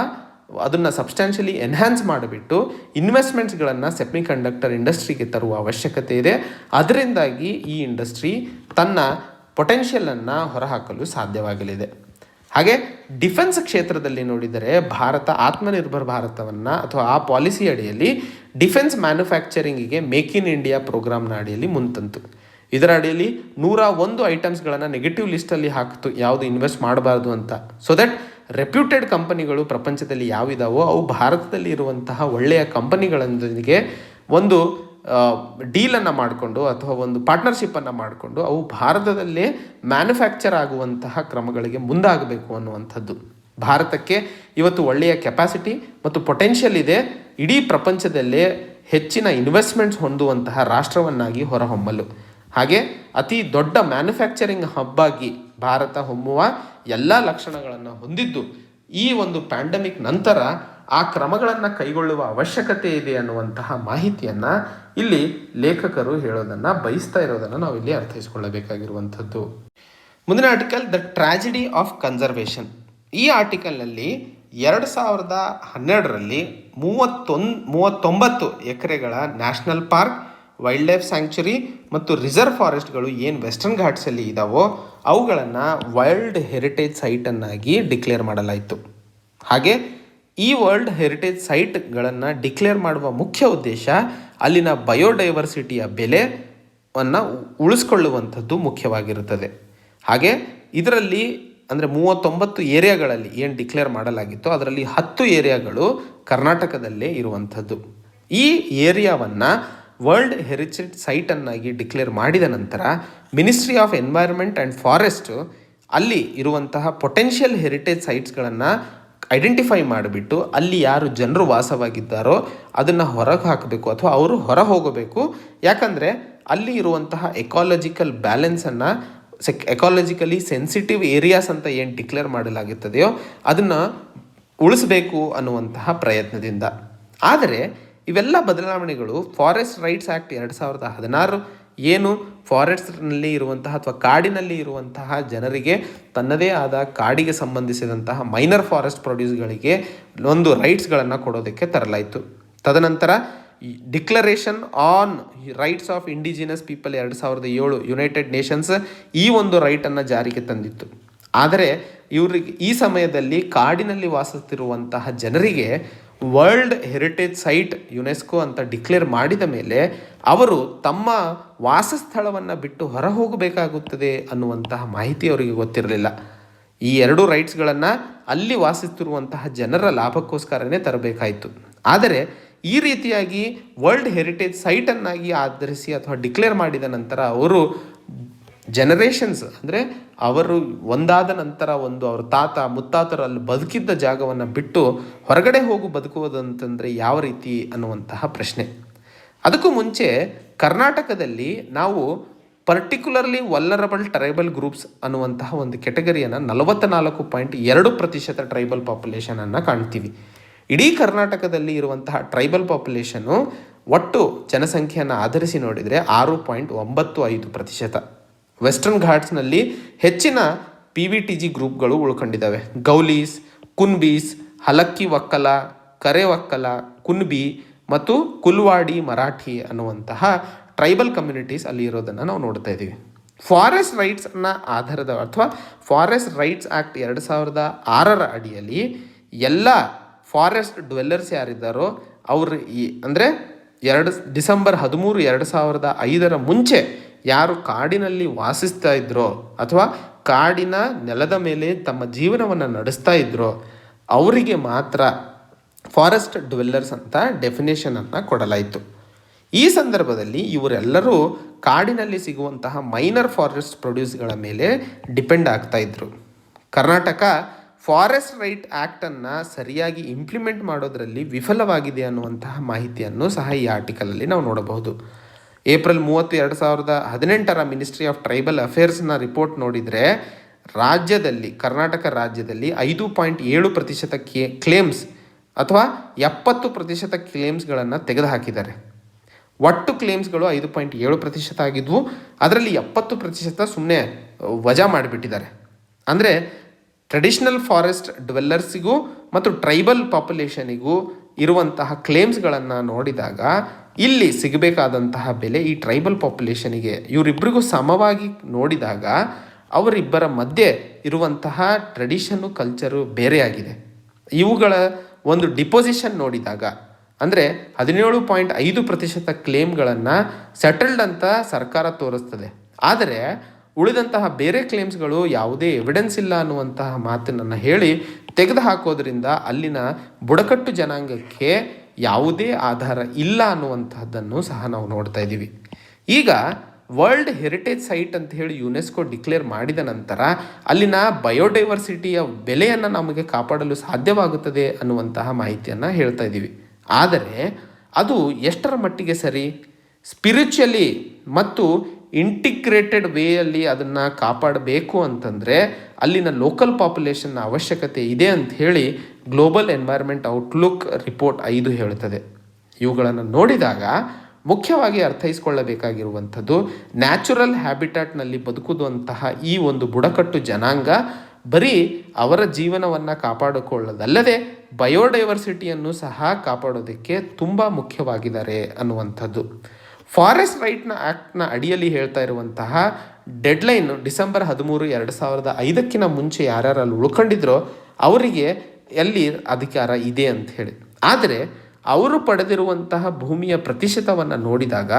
ಅದನ್ನು ಸಬ್ಸ್ಟ್ಯಾನ್ಷಿಯಲಿ ಎನ್ಹ್ಯಾನ್ಸ್ ಮಾಡಿಬಿಟ್ಟು ಇನ್ವೆಸ್ಟ್ಮೆಂಟ್ಸ್ಗಳನ್ನು ಸೆಮಿಕಂಡಕ್ಟರ್ ಇಂಡಸ್ಟ್ರಿಗೆ ತರುವ ಅವಶ್ಯಕತೆ ಇದೆ. ಅದರಿಂದಾಗಿ ಈ ಇಂಡಸ್ಟ್ರಿ ತನ್ನ ಪೊಟೆನ್ಷಿಯಲನ್ನು ಹೊರಹಾಕಲು ಸಾಧ್ಯವಾಗಲಿದೆ. ಹಾಗೆ ಡಿಫೆನ್ಸ್ ಕ್ಷೇತ್ರದಲ್ಲಿ ನೋಡಿದರೆ ಭಾರತ ಆತ್ಮನಿರ್ಭರ್ ಭಾರತವನ್ನು ಅಥವಾ ಆ ಪಾಲಿಸಿ ಅಡಿಯಲ್ಲಿ ಡಿಫೆನ್ಸ್ ಮ್ಯಾನುಫ್ಯಾಕ್ಚರಿಂಗಿಗೆ ಮೇಕ್ ಇನ್ ಇಂಡಿಯಾ ಪ್ರೋಗ್ರಾಮ್ನ ಅಡಿಯಲ್ಲಿ ಮುಂತಂತು. ಇದರ ಅಡಿಯಲ್ಲಿ 101 ಐಟಮ್ಸ್ಗಳನ್ನು ನೆಗೆಟಿವ್ ಲಿಸ್ಟಲ್ಲಿ ಹಾಕ್ತು, ಯಾವುದು ಇನ್ವೆಸ್ಟ್ ಮಾಡಬಾರ್ದು ಅಂತ. ಸೊ ದಟ್ ರೆಪ್ಯೂಟೆಡ್ ಕಂಪನಿಗಳು ಪ್ರಪಂಚದಲ್ಲಿ ಯಾವಿದಾವೋ ಅವು ಭಾರತದಲ್ಲಿ ಇರುವಂತಹ ಒಳ್ಳೆಯ ಕಂಪನಿಗಳೊಂದಿಗೆ ಒಂದು ಡೀಲನ್ನು ಮಾಡಿಕೊಂಡು ಅಥವಾ ಒಂದು ಪಾರ್ಟ್ನರ್ಶಿಪ್ಪನ್ನು ಮಾಡಿಕೊಂಡು ಅವು ಭಾರತದಲ್ಲೇ ಮ್ಯಾನುಫ್ಯಾಕ್ಚರ್ ಆಗುವಂತಹ ಕ್ರಮಗಳಿಗೆ ಮುಂದಾಗಬೇಕು ಅನ್ನುವಂಥದ್ದು. ಭಾರತಕ್ಕೆ ಇವತ್ತು ಒಳ್ಳೆಯ ಕೆಪಾಸಿಟಿ ಮತ್ತು ಪೊಟೆನ್ಷಿಯಲ್ ಇದೆ, ಇಡೀ ಪ್ರಪಂಚದಲ್ಲೇ ಹೆಚ್ಚಿನ ಇನ್ವೆಸ್ಟ್ಮೆಂಟ್ಸ್ ಹೊಂದುವಂತಹ ರಾಷ್ಟ್ರವನ್ನಾಗಿ ಹೊರಹೊಮ್ಮಲು. ಹಾಗೆ ಅತಿ ದೊಡ್ಡ ಮ್ಯಾನುಫ್ಯಾಕ್ಚರಿಂಗ್ ಹಬ್ ಆಗಿ ಭಾರತ ಹೊಮ್ಮುವ ಎಲ್ಲ ಲಕ್ಷಣಗಳನ್ನು ಹೊಂದಿದ್ದು ಈ ಒಂದು ಪ್ಯಾಂಡಮಿಕ್ ನಂತರ ಆ ಕ್ರಮಗಳನ್ನು ಕೈಗೊಳ್ಳುವ ಅವಶ್ಯಕತೆ ಇದೆ ಅನ್ನುವಂತಹ ಮಾಹಿತಿಯನ್ನು ಇಲ್ಲಿ ಲೇಖಕರು ಹೇಳೋದನ್ನು ಬಯಸ್ತಾ ಇರೋದನ್ನು ನಾವು ಇಲ್ಲಿ ಅರ್ಥೈಸಿಕೊಳ್ಳಬೇಕಾಗಿರುವಂಥದ್ದು. ಮುಂದಿನ article the tragedy of conservation. ಈ ಆರ್ಟಿಕಲ್ನಲ್ಲಿ 2012ರಲ್ಲಿ 39 ಎಕರೆಗಳ national park, wildlife sanctuary ಮತ್ತು ರಿಸರ್ವ್ ಫಾರೆಸ್ಟ್ಗಳು ಏನು ವೆಸ್ಟರ್ನ್ ಘಾಟ್ಸಲ್ಲಿ ಇದ್ದಾವೋ ಅವುಗಳನ್ನು ವರ್ಲ್ಡ್ ಹೆರಿಟೇಜ್ ಸೈಟನ್ನಾಗಿ ಡಿಕ್ಲೇರ್ ಮಾಡಲಾಯಿತು. ಹಾಗೆ ಈ ವರ್ಲ್ಡ್ ಹೆರಿಟೇಜ್ ಸೈಟ್ಗಳನ್ನು ಡಿಕ್ಲೇರ್ ಮಾಡುವ ಮುಖ್ಯ ಉದ್ದೇಶ ಅಲ್ಲಿನ ಬಯೋಡೈವರ್ಸಿಟಿಯ ಬೆಲೆಯನ್ನು ಉಳಿಸ್ಕೊಳ್ಳುವಂಥದ್ದು ಮುಖ್ಯವಾಗಿರುತ್ತದೆ. ಹಾಗೆ ಇದರಲ್ಲಿ ಅಂದರೆ 39 ಏರಿಯಾಗಳಲ್ಲಿ ಏನು ಡಿಕ್ಲೇರ್ ಮಾಡಲಾಗಿತ್ತು ಅದರಲ್ಲಿ 10 ಏರಿಯಾಗಳು ಕರ್ನಾಟಕದಲ್ಲೇ ಇರುವಂಥದ್ದು. ಈ ಏರಿಯಾವನ್ನು ವರ್ಲ್ಡ್ ಹೆರಿಟೇಜ್ ಸೈಟನ್ನಾಗಿ ಡಿಕ್ಲೇರ್ ಮಾಡಿದ ನಂತರ ministry of environment and forest ಅಲ್ಲಿ ಇರುವಂತಹ ಪೊಟೆನ್ಷಿಯಲ್ ಹೆರಿಟೇಜ್ ಸೈಟ್ಸ್ಗಳನ್ನು ಐಡೆಂಟಿಫೈ ಮಾಡಿಬಿಟ್ಟು ಅಲ್ಲಿ ಯಾರು ಜನರು ವಾಸವಾಗಿದ್ದಾರೋ ಅದನ್ನು ಹೊರಗೆ ಹಾಕಬೇಕು ಅಥವಾ ಅವರು ಹೊರ ಹೋಗಬೇಕು. ಯಾಕಂದರೆ ಅಲ್ಲಿ ಇರುವಂತಹ ಎಕಾಲಜಿಕಲ್ ಬ್ಯಾಲೆನ್ಸನ್ನು ಎಕಾಲಜಿಕಲಿ ಸೆನ್ಸಿಟಿವ್ ಏರಿಯಾಸ್ ಅಂತ ಏನು ಡಿಕ್ಲೇರ್ ಮಾಡಲಾಗುತ್ತದೆಯೋ ಅದನ್ನು ಉಳಿಸಬೇಕು ಅನ್ನುವಂತಹ ಪ್ರಯತ್ನದಿಂದ. ಆದರೆ ಇವೆಲ್ಲ ಬದಲಾವಣೆಗಳು ಫಾರೆಸ್ಟ್ ರೈಟ್ಸ್ ಆ್ಯಕ್ಟ್ 2016 ಏನು ಫಾರೆಸ್ಟ್ನಲ್ಲಿ ಇರುವಂತಹ ಅಥವಾ ಕಾಡಿನಲ್ಲಿ ಇರುವಂತಹ ಜನರಿಗೆ ತನ್ನದೇ ಆದ ಕಾಡಿಗೆ ಸಂಬಂಧಿಸಿದಂತಹ ಮೈನರ್ ಫಾರೆಸ್ಟ್ ಪ್ರೊಡ್ಯೂಸ್ಗಳಿಗೆ ಒಂದು ರೈಟ್ಸ್ಗಳನ್ನು ಕೊಡೋದಕ್ಕೆ ತರಲಾಯಿತು. ತದನಂತರ declaration on rights of indigenous people 2007 United Nations ಈ ಒಂದು ರೈಟನ್ನು ಜಾರಿಗೆ ತಂದಿತ್ತು. ಆದರೆ ಇವರಿಗೆ ಈ ಸಮಯದಲ್ಲಿ ಕಾಡಿನಲ್ಲಿ ವಾಸಿಸುತ್ತಿರುವಂತಹ ಜನರಿಗೆ ವರ್ಲ್ಡ್ ಹೆರಿಟೇಜ್ ಸೈಟ್ ಯುನೆಸ್ಕೋ ಅಂತ ಡಿಕ್ಲೇರ್ ಮಾಡಿದ ಮೇಲೆ ಅವರು ತಮ್ಮ ವಾಸಸ್ಥಳವನ್ನು ಬಿಟ್ಟು ಹೊರ ಹೋಗಬೇಕಾಗುತ್ತದೆ ಅನ್ನುವಂತಹ ಮಾಹಿತಿ ಅವರಿಗೆ ಗೊತ್ತಿರಲಿಲ್ಲ. ಈ 2 ರೈಟ್ಸ್ಗಳನ್ನು ಅಲ್ಲಿ ವಾಸಿಸುತ್ತಿರುವಂತಹ ಜನರ ಲಾಭಕ್ಕೋಸ್ಕರನೇ ತರಬೇಕಾಯಿತು. ಆದರೆ ಈ ರೀತಿಯಾಗಿ ವರ್ಲ್ಡ್ ಹೆರಿಟೇಜ್ ಸೈಟನ್ನಾಗಿ ಆಧರಿಸಿ ಅಥವಾ ಡಿಕ್ಲೇರ್ ಮಾಡಿದ ನಂತರ ಅವರು ಜನರೇಷನ್ಸ್ ಅಂದರೆ ಅವರು ಒಂದಾದ ನಂತರ ಒಂದು ಅವ್ರ ತಾತ ಮುತ್ತಾತರು ಅಲ್ಲಿ ಬದುಕಿದ್ದ ಜಾಗವನ್ನು ಬಿಟ್ಟು ಹೊರಗಡೆ ಹೋಗಿ ಬದುಕುವುದಂತಂದರೆ ಯಾವ ರೀತಿ ಅನ್ನುವಂತಹ ಪ್ರಶ್ನೆ. ಅದಕ್ಕೂ ಮುಂಚೆ ಕರ್ನಾಟಕದಲ್ಲಿ ನಾವು ಪರ್ಟಿಕ್ಯುಲರ್ಲಿ ವಲ್ನರಬಲ್ ಟ್ರೈಬಲ್ ಗ್ರೂಪ್ಸ್ ಅನ್ನುವಂತಹ ಒಂದು ಕೆಟಗರಿಯನ್ನು 44.2% ಟ್ರೈಬಲ್ ಪಾಪ್ಯುಲೇಷನನ್ನು ಕಾಣ್ತೀವಿ. ಇಡೀ ಕರ್ನಾಟಕದಲ್ಲಿ ಇರುವಂತಹ ಟ್ರೈಬಲ್ ಪಾಪ್ಯುಲೇಷನ್ನು ಒಟ್ಟು ಜನಸಂಖ್ಯೆಯನ್ನು ಆಧರಿಸಿ ನೋಡಿದರೆ 6.95%. ವೆಸ್ಟರ್ನ್ ಘಾಟ್ಸ್ನಲ್ಲಿ ಹೆಚ್ಚಿನ PVTG ಗ್ರೂಪ್ಗಳು ಉಳ್ಕೊಂಡಿದ್ದಾವೆ. ಗೌಲೀಸ್, ಕುನ್ಬೀಸ್, ಹಲಕ್ಕಿ ಒಕ್ಕಲ, ಕರೆ ಒಕ್ಕಲ, ಕುನ್ಬಿ ಮತ್ತು ಕುಲ್ವಾಡಿ ಮರಾಠಿ ಅನ್ನುವಂತಹ ಟ್ರೈಬಲ್ ಕಮ್ಯುನಿಟೀಸ್ ಅಲ್ಲಿ ಇರೋದನ್ನು ನಾವು ನೋಡ್ತಾ ಇದ್ದೀವಿ. ಫಾರೆಸ್ಟ್ ರೈಟ್ಸನ್ನು ಆಧಾರದ ಅಥವಾ ಫಾರೆಸ್ಟ್ ರೈಟ್ಸ್ ಆ್ಯಕ್ಟ್ 2006 ಅಡಿಯಲ್ಲಿ ಎಲ್ಲ ಫಾರೆಸ್ಟ್ ಡ್ವೆಲ್ಲರ್ಸ್ ಯಾರಿದ್ದಾರೋ ಅವರು ಅಂದರೆ ಡಿಸೆಂಬರ್ 13, 2005 ಮುಂಚೆ ಯಾರು ಕಾಡಿನಲ್ಲಿ ವಾಸಿಸ್ತಾ ಇದ್ರೋ ಅಥವಾ ಕಾಡಿನ ನೆಲದ ಮೇಲೆ ತಮ್ಮ ಜೀವನವನ್ನು ನಡೆಸ್ತಾ ಇದ್ರೋ ಅವರಿಗೆ ಮಾತ್ರ ಫಾರೆಸ್ಟ್ ಡ್ವೆಲ್ಲರ್ಸ್ ಅಂತ ಡೆಫಿನೇಷನನ್ನು ಕೊಡಲಾಯಿತು. ಈ ಸಂದರ್ಭದಲ್ಲಿ ಇವರೆಲ್ಲರೂ ಕಾಡಿನಲ್ಲಿ ಸಿಗುವಂತಹ ಮೈನರ್ ಫಾರೆಸ್ಟ್ ಪ್ರೊಡ್ಯೂಸ್ಗಳ ಮೇಲೆ ಡಿಪೆಂಡ್ ಆಗ್ತಾ ಇದ್ರು. ಕರ್ನಾಟಕ ಫಾರೆಸ್ಟ್ ರೈಟ್ ಆ್ಯಕ್ಟನ್ನು ಸರಿಯಾಗಿ ಇಂಪ್ಲಿಮೆಂಟ್ ಮಾಡೋದರಲ್ಲಿ ವಿಫಲವಾಗಿದೆ ಅನ್ನುವಂತಹ ಮಾಹಿತಿಯನ್ನು ಸಹ ಈ ಆರ್ಟಿಕಲಲ್ಲಿ ನಾವು ನೋಡಬಹುದು. ಏಪ್ರಿಲ್ 30, 2018 ಮಿನಿಸ್ಟ್ರಿ ಆಫ್ ಟ್ರೈಬಲ್ ಅಫೇರ್ಸ್ನ ರಿಪೋರ್ಟ್ ನೋಡಿದರೆ ಕರ್ನಾಟಕ ರಾಜ್ಯದಲ್ಲಿ 5.7% ಕ್ಲೇಮ್ಸ್ ಅಥವಾ 70% ಕ್ಲೇಮ್ಸ್ಗಳನ್ನು ತೆಗೆದುಹಾಕಿದ್ದಾರೆ. ಒಟ್ಟು ಕ್ಲೇಮ್ಸ್ಗಳು 5.7% ಆಗಿದ್ವು. ಅದರಲ್ಲಿ 70% ಸುಮ್ಮನೆ ವಜಾ ಮಾಡಿಬಿಟ್ಟಿದ್ದಾರೆ. ಅಂದರೆ ಟ್ರೆಡಿಷ್ನಲ್ ಫಾರೆಸ್ಟ್ ಡ್ವೆಲ್ಲರ್ಸಿಗೂ ಮತ್ತು ಟ್ರೈಬಲ್ ಪಾಪ್ಯುಲೇಷನಿಗೂ ಇರುವಂತಹ ಕ್ಲೇಮ್ಸ್ಗಳನ್ನು ನೋಡಿದಾಗ ಇಲ್ಲಿ ಸಿಗಬೇಕಾದಂತಹ ಬೆಲೆ ಈ ಟ್ರೈಬಲ್ ಪಾಪ್ಯುಲೇಷನಿಗೆ ಇವರಿಬ್ಬರಿಗೂ ಸಮವಾಗಿ ನೋಡಿದಾಗ ಅವರಿಬ್ಬರ ಮಧ್ಯೆ ಇರುವಂತಹ ಟ್ರೆಡಿಷನ್ನು ಕಲ್ಚರು ಬೇರೆಯಾಗಿದೆ. ಇವುಗಳ ಒಂದು ಡಿಪೋಸಿಷನ್ ನೋಡಿದಾಗ ಅಂದರೆ 17.5% ಕ್ಲೇಮ್ಗಳನ್ನು ಸೆಟಲ್ಡ್ ಅಂತ ಸರ್ಕಾರ ತೋರಿಸ್ತದೆ. ಆದರೆ ಉಳಿದಂತಹ ಬೇರೆ ಕ್ಲೇಮ್ಸ್ಗಳು ಯಾವುದೇ ಎವಿಡೆನ್ಸ್ ಇಲ್ಲ ಅನ್ನುವಂತಹ ಮಾತನ್ನು ಹೇಳಿ ತೆಗೆದುಹಾಕೋದ್ರಿಂದ ಅಲ್ಲಿನ ಬುಡಕಟ್ಟು ಜನಾಂಗಕ್ಕೆ ಯಾವುದೇ ಆಧಾರ ಇಲ್ಲ ಅನ್ನುವಂತಹದ್ದನ್ನು ಸಹ ನಾವು ನೋಡ್ತಾ ಇದ್ದೀವಿ. ಈಗ ವರ್ಲ್ಡ್ ಹೆರಿಟೇಜ್ ಸೈಟ್ ಅಂತ ಹೇಳಿ ಯುನೆಸ್ಕೋ ಡಿಕ್ಲೇರ್ ಮಾಡಿದ ನಂತರ ಅಲ್ಲಿನ ಬಯೋಡೈವರ್ಸಿಟಿಯ ಬೆಲೆಯನ್ನು ನಮಗೆ ಕಾಪಾಡಲು ಸಾಧ್ಯವಾಗುತ್ತದೆ ಅನ್ನುವಂತಹ ಮಾಹಿತಿಯನ್ನು ಹೇಳ್ತಾ ಇದ್ದೀವಿ. ಆದರೆ ಅದು ಎಷ್ಟರ ಮಟ್ಟಿಗೆ ಸರಿ? ಸ್ಪಿರಿಚುವಲಿ ಮತ್ತು ಇಂಟಿಗ್ರೇಟೆಡ್ ವೇಯಲ್ಲಿ ಅದನ್ನು ಕಾಪಾಡಬೇಕು ಅಂತಂದರೆ ಅಲ್ಲಿನ ಲೋಕಲ್ ಪಾಪ್ಯುಲೇಷನ್ನ ಅವಶ್ಯಕತೆ ಇದೆ ಅಂತ ಹೇಳಿ ಗ್ಲೋಬಲ್ ಎನ್ವೈರ್ಮೆಂಟ್ ಔಟ್ಲುಕ್ ರಿಪೋರ್ಟ್ 5 ಹೇಳ್ತದೆ. ಇವುಗಳನ್ನು ನೋಡಿದಾಗ ಮುಖ್ಯವಾಗಿ ಅರ್ಥೈಸಿಕೊಳ್ಳಬೇಕಾಗಿರುವಂಥದ್ದು, ನ್ಯಾಚುರಲ್ ಹ್ಯಾಬಿಟ್ಯಾಟ್ನಲ್ಲಿ ಬದುಕುವಂತಹ ಈ ಒಂದು ಬುಡಕಟ್ಟು ಜನಾಂಗ ಬರೀ ಅವರ ಜೀವನವನ್ನು ಕಾಪಾಡಿಕೊಳ್ಳೋದಲ್ಲದೆ ಬಯೋಡೈವರ್ಸಿಟಿಯನ್ನು ಸಹ ಕಾಪಾಡೋದಕ್ಕೆ ತುಂಬ ಮುಖ್ಯವಾಗಿದ್ದಾರೆ ಅನ್ನುವಂಥದ್ದು. ಫಾರೆಸ್ಟ್ ರೈಟ್ನ ಆ್ಯಕ್ಟ್ನ ಅಡಿಯಲ್ಲಿ ಹೇಳ್ತಾ ಇರುವಂತಹ ಡೆಡ್ಲೈನ್ ಡಿಸೆಂಬರ್ 13, 2005 ಮುಂಚೆ ಯಾರ್ಯಾರು ಅಲ್ಲಿ ಉಳ್ಕೊಂಡಿದ್ರೋ ಅವರಿಗೆ ಎಲ್ಲಿ ಅಧಿಕಾರ ಇದೆ ಅಂತ ಹೇಳಿ. ಆದರೆ ಅವರು ಪಡೆದಿರುವಂತಹ ಭೂಮಿಯ ಪ್ರತಿಶತವನ್ನು ನೋಡಿದಾಗ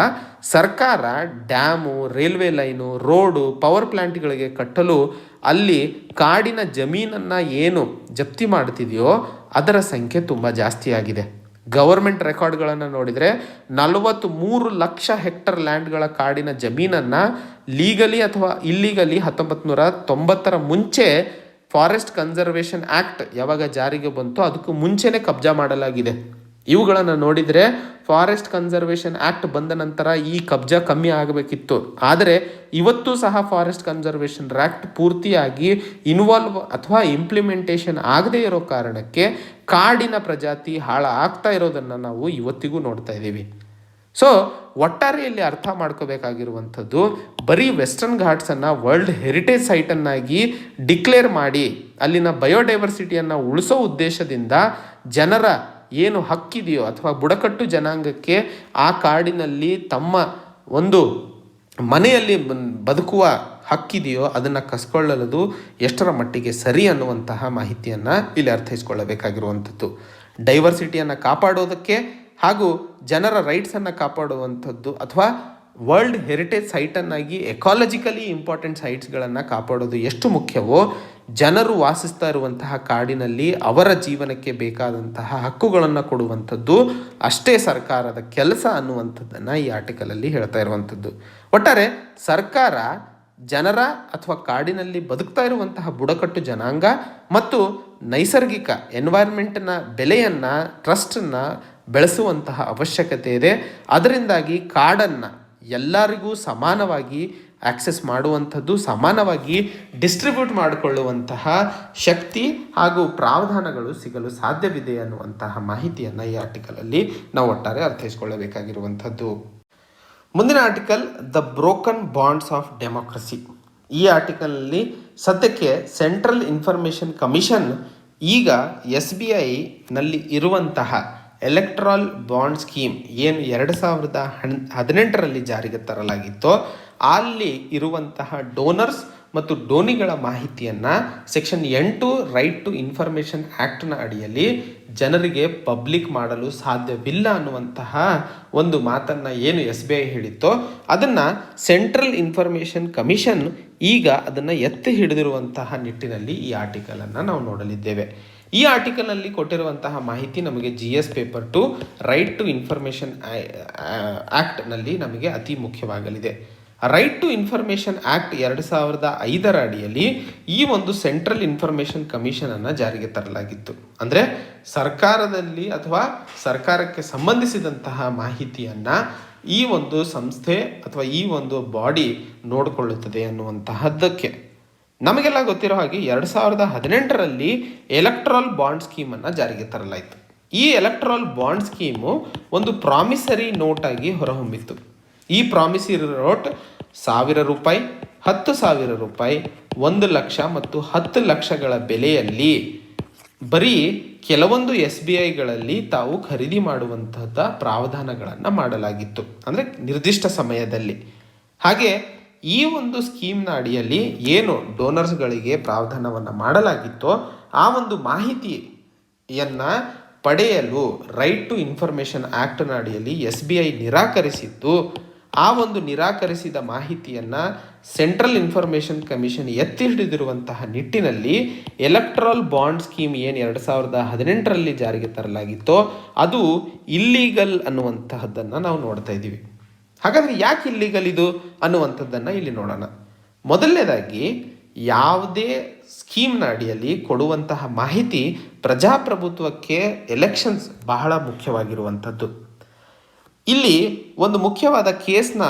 ಸರ್ಕಾರ dam, railway line, road, power ಪ್ಲ್ಯಾಂಟ್ಗಳಿಗೆ ಕಟ್ಟಲು ಅಲ್ಲಿ ಕಾಡಿನ ಜಮೀನನ್ನು ಏನು ಜಪ್ತಿ ಮಾಡ್ತಿದೆಯೋ ಅದರ ಸಂಖ್ಯೆ ತುಂಬ ಜಾಸ್ತಿಯಾಗಿದೆ. ಗವರ್ಮೆಂಟ್ ರೆಕಾರ್ಡ್ಗಳನ್ನು ನೋಡಿದರೆ 43 ಲಕ್ಷ ಹೆಕ್ಟರ್ ಲ್ಯಾಂಡ್ಗಳ ಕಾಡಿನ ಜಮೀನನ್ನು ಲೀಗಲಿ ಅಥವಾ ಇಲ್ಲೀಗಲಿ 1990 ಮುಂಚೆ ಫಾರೆಸ್ಟ್ ಕನ್ಸರ್ವೇಷನ್ ಆ್ಯಕ್ಟ್ ಯಾವಾಗ ಜಾರಿಗೆ ಬಂತೋ ಅದಕ್ಕೂ ಮುಂಚೆನೇ ಕಬ್ಜಾ ಮಾಡಲಾಗಿದೆ. ಇವುಗಳನ್ನು ನೋಡಿದರೆ ಫಾರೆಸ್ಟ್ ಕನ್ಸರ್ವೇಷನ್ ಆ್ಯಕ್ಟ್ ಬಂದ ನಂತರ ಈ ಕಬ್ಜಾ ಕಮ್ಮಿ ಆಗಬೇಕಿತ್ತು. ಆದರೆ ಇವತ್ತು ಸಹ ಫಾರೆಸ್ಟ್ ಕನ್ಸರ್ವೇಷನ್ ಆ್ಯಕ್ಟ್ ಪೂರ್ತಿಯಾಗಿ ಇನ್ವಾಲ್ವ್ ಅಥವಾ ಇಂಪ್ಲಿಮೆಂಟೇಷನ್ ಆಗದೇ ಇರೋ ಕಾರಣಕ್ಕೆ ಕಾಡಿನ ಪ್ರಜಾತಿ ಹಾಳಾಗ್ತಾ ಇರೋದನ್ನು ನಾವು ಇವತ್ತಿಗೂ ನೋಡ್ತಾ ಇದ್ದೀವಿ. ಸೊ ಒಟ್ಟಾರೆಯಲ್ಲಿ ಅರ್ಥ ಮಾಡ್ಕೋಬೇಕಾಗಿರುವಂಥದ್ದು, ಬರೀ ವೆಸ್ಟರ್ನ್ ಘಾಟ್ಸನ್ನು ವರ್ಲ್ಡ್ ಹೆರಿಟೇಜ್ ಸೈಟನ್ನಾಗಿ ಡಿಕ್ಲೇರ್ ಮಾಡಿ ಅಲ್ಲಿನ ಬಯೋಡೈವರ್ಸಿಟಿಯನ್ನು ಉಳಿಸೋ ಉದ್ದೇಶದಿಂದ ಜನರ ಏನು ಹಕ್ಕಿದೆಯೋ ಅಥವಾ ಬುಡಕಟ್ಟು ಜನಾಂಗಕ್ಕೆ ಆ ಕಾಡಿನಲ್ಲಿ ತಮ್ಮ ಒಂದು ಮನೆಯಲ್ಲಿ ಬದುಕುವ ಹಕ್ಕಿದೆಯೋ ಅದನ್ನು ಕಸ್ಕೊಳ್ಳಲು ಎಷ್ಟರ ಮಟ್ಟಿಗೆ ಸರಿ ಅನ್ನುವಂತಹ ಮಾಹಿತಿಯನ್ನು ಇಲ್ಲಿ ಅರ್ಥೈಸ್ಕೊಳ್ಳಬೇಕಾಗಿರುವಂಥದ್ದು. ಡೈವರ್ಸಿಟಿಯನ್ನು ಕಾಪಾಡೋದಕ್ಕೆ ಹಾಗೂ ಜನರ ರೈಟ್ಸನ್ನು ಕಾಪಾಡುವಂಥದ್ದು ಅಥವಾ ವರ್ಲ್ಡ್ ಹೆರಿಟೇಜ್ ಸೈಟನ್ನಾಗಿ ಎಕಾಲಜಿಕಲಿ ಇಂಪಾರ್ಟೆಂಟ್ ಸೈಟ್ಸ್ಗಳನ್ನು ಕಾಪಾಡೋದು ಎಷ್ಟು ಮುಖ್ಯವೋ, ಜನರು ವಾಸಿಸ್ತಾ ಇರುವಂತಹ ಕಾಡಿನಲ್ಲಿ ಅವರ ಜೀವನಕ್ಕೆ ಬೇಕಾದಂತಹ ಹಕ್ಕುಗಳನ್ನು ಕೊಡುವಂಥದ್ದು ಅಷ್ಟೇ ಸರ್ಕಾರದ ಕೆಲಸ ಅನ್ನುವಂಥದ್ದನ್ನು ಈ ಆರ್ಟಿಕಲಲ್ಲಿ ಹೇಳ್ತಾ ಇರುವಂಥದ್ದು. ಒಟ್ಟಾರೆ ಸರ್ಕಾರ ಜನರ ಅಥವಾ ಕಾಡಿನಲ್ಲಿ ಬದುಕ್ತಾ ಇರುವಂತಹ ಬುಡಕಟ್ಟು ಜನಾಂಗ ಮತ್ತು ನೈಸರ್ಗಿಕ ಎನ್ವೈರ್ಮೆಂಟ್ನ ಬೆಲೆಯನ್ನು, ಟ್ರಸ್ಟನ್ನು ಬೆಳೆಸುವಂತಹ ಅವಶ್ಯಕತೆ ಇದೆ. ಅದರಿಂದಾಗಿ ಕಾಡನ್ನು ಎಲ್ಲರಿಗೂ ಸಮಾನವಾಗಿ ಆಕ್ಸೆಸ್ ಮಾಡುವಂಥದ್ದು, ಸಮಾನವಾಗಿ ಡಿಸ್ಟ್ರಿಬ್ಯೂಟ್ ಮಾಡಿಕೊಳ್ಳುವಂತಹ ಶಕ್ತಿ ಹಾಗೂ ಪ್ರಾವಧಾನಗಳು ಸಿಗಲು ಸಾಧ್ಯವಿದೆ ಅನ್ನುವಂತಹ ಮಾಹಿತಿಯನ್ನು ಈ ಆರ್ಟಿಕಲಲ್ಲಿ ನಾವು ಒಟ್ಟಾರೆ ಅರ್ಥೈಸ್ಕೊಳ್ಳಬೇಕಾಗಿರುವಂಥದ್ದು. ಮುಂದಿನ article the broken bonds of democracy. ಈ ಆರ್ಟಿಕಲಲ್ಲಿ ಸದ್ಯಕ್ಕೆ ಸೆಂಟ್ರಲ್ ಇನ್ಫಾರ್ಮೇಷನ್ ಕಮಿಷನ್ ಈಗ SBIನಲ್ಲಿ ಇರುವಂತಹ ಎಲೆಕ್ಟ್ರಾಲ್ ಬಾಂಡ್ ಸ್ಕೀಮ್ ಏನು 2018ರಲ್ಲಿ ಜಾರಿಗೆ ತರಲಾಗಿತ್ತೋ ಅಲ್ಲಿ ಇರುವಂತಹ ಡೋನರ್ಸ್ ಮತ್ತು ಡೋನಿಗಳ ಮಾಹಿತಿಯನ್ನು ಸೆಕ್ಷನ್ 8 ರೈಟ್ ಟು ಇನ್ಫಾರ್ಮೇಷನ್ ಆ್ಯಕ್ಟ್ನ ಅಡಿಯಲ್ಲಿ ಜನರಿಗೆ ಪಬ್ಲಿಕ್ ಮಾಡಲು ಸಾಧ್ಯವಿಲ್ಲ ಅನ್ನುವಂತಹ ಒಂದು ಮಾತನ್ನು ಏನು SBI ಹೇಳಿತ್ತೋ ಅದನ್ನು ಸೆಂಟ್ರಲ್ ಇನ್ಫಾರ್ಮೇಷನ್ ಕಮಿಷನ್ ಈಗ ಅದನ್ನು ಎತ್ತಿ ಹಿಡಿದಿರುವಂತಹ ನಿಟ್ಟಿನಲ್ಲಿ ಈ ಆರ್ಟಿಕಲನ್ನು ನಾವು ನೋಡಲಿದ್ದೇವೆ. ಈ ಆರ್ಟಿಕಲ್ನಲ್ಲಿ ಕೊಟ್ಟಿರುವಂತಹ ಮಾಹಿತಿ ನಮಗೆ GS paper 2 right to information ಆ್ಯಕ್ಟ್ನಲ್ಲಿ ನಮಗೆ ಅತಿ ಮುಖ್ಯವಾಗಲಿದೆ. ರೈಟ್ ಟು ಇನ್ಫಾರ್ಮೇಷನ್ ಆ್ಯಕ್ಟ್ 2005ರ ಅಡಿಯಲ್ಲಿ ಈ ಒಂದು ಸೆಂಟ್ರಲ್ ಇನ್ಫಾರ್ಮೇಷನ್ ಕಮಿಷನನ್ನು ಜಾರಿಗೆ ತರಲಾಗಿತ್ತು. ಅಂದರೆ ಸರ್ಕಾರದಲ್ಲಿ ಅಥವಾ ಸರ್ಕಾರಕ್ಕೆ ಸಂಬಂಧಿಸಿದಂತಹ ಮಾಹಿತಿಯನ್ನು ಈ ಒಂದು ಸಂಸ್ಥೆ ಅಥವಾ ಈ ಒಂದು ಬಾಡಿ ನೋಡಿಕೊಳ್ಳುತ್ತದೆ ಅನ್ನುವಂತಹದ್ದಕ್ಕೆ ನಮಗೆಲ್ಲ ಗೊತ್ತಿರೋ ಹಾಗೆ 2018ರಲ್ಲಿ ಎಲೆಕ್ಟ್ರಾಲ್ ಬಾಂಡ್ ಸ್ಕೀಮನ್ನು ಜಾರಿಗೆ ತರಲಾಯಿತು. ಈ ಎಲೆಕ್ಟ್ರಾಲ್ ಬಾಂಡ್ ಸ್ಕೀಮು ಒಂದು ಪ್ರಾಮಿಸರಿ ನೋಟಾಗಿ ಹೊರಹೊಮ್ಮಿತ್ತು. ಈ ಪ್ರಾಮಿಸರಿ ನೋಟ್ 1,000 ರೂಪಾಯಿ, 10,000 ರೂಪಾಯಿ, 1 ಲಕ್ಷ ಮತ್ತು 10 ಲಕ್ಷಗಳ ಬೆಲೆಯಲ್ಲಿ ಬರೀ ಕೆಲವೊಂದು SBIಗಳಲ್ಲಿ ತಾವು ಖರೀದಿ ಮಾಡುವಂಥದ್ದು ಪ್ರಾವಧಾನಗಳನ್ನು ಮಾಡಲಾಗಿತ್ತು, ಅಂದರೆ ನಿರ್ದಿಷ್ಟ ಸಮಯದಲ್ಲಿ. ಹಾಗೆ ಈ ಒಂದು ಸ್ಕೀಮ್ನ ಅಡಿಯಲ್ಲಿ ಏನು ಡೋನರ್ಸ್ಗಳಿಗೆ ಪ್ರಾವಧಾನವನ್ನು ಮಾಡಲಾಗಿತ್ತೋ ಆ ಒಂದು ಮಾಹಿತಿಯನ್ನು ಪಡೆಯಲು ರೈಟ್ ಟು ಇನ್ಫಾರ್ಮೇಷನ್ ಆ್ಯಕ್ಟ್ನ ಅಡಿಯಲ್ಲಿ SBI ನಿರಾಕರಿಸಿದ್ದು, ಆ ಒಂದು ನಿರಾಕರಿಸಿದ ಮಾಹಿತಿಯನ್ನು ಸೆಂಟ್ರಲ್ ಇನ್ಫಾರ್ಮೇಷನ್ ಕಮಿಷನ್ ಎತ್ತಿ ಹಿಡಿದಿರುವಂತಹ ನಿಟ್ಟಿನಲ್ಲಿ ಎಲೆಕ್ಟ್ರಲ್ ಬಾಂಡ್ ಸ್ಕೀಮ್ ಏನು 2018ರಲ್ಲಿ ಜಾರಿಗೆ ತರಲಾಗಿತ್ತೋ ಅದು ಇಲ್ಲೀಗಲ್ ಅನ್ನುವಂತಹದ್ದನ್ನು ನಾವು ನೋಡ್ತಾ ಇದ್ದೀವಿ. ಹಾಗಾದರೆ ಯಾಕೆ ಇಲ್ಲೀಗಲ್ ಇದು ಅನ್ನುವಂಥದ್ದನ್ನು ಇಲ್ಲಿ ನೋಡೋಣ. ಮೊದಲನೇದಾಗಿ, ಯಾವುದೇ ಸ್ಕೀಮ್ನ ಅಡಿಯಲ್ಲಿ ಕೊಡುವಂತಹ ಮಾಹಿತಿ ಪ್ರಜಾಪ್ರಭುತ್ವಕ್ಕೆ ಎಲೆಕ್ಷನ್ಸ್ ಬಹಳ ಮುಖ್ಯವಾಗಿರುವಂಥದ್ದು. ಇಲ್ಲಿ ಒಂದು ಮುಖ್ಯವಾದ ಕೇಸ್ನ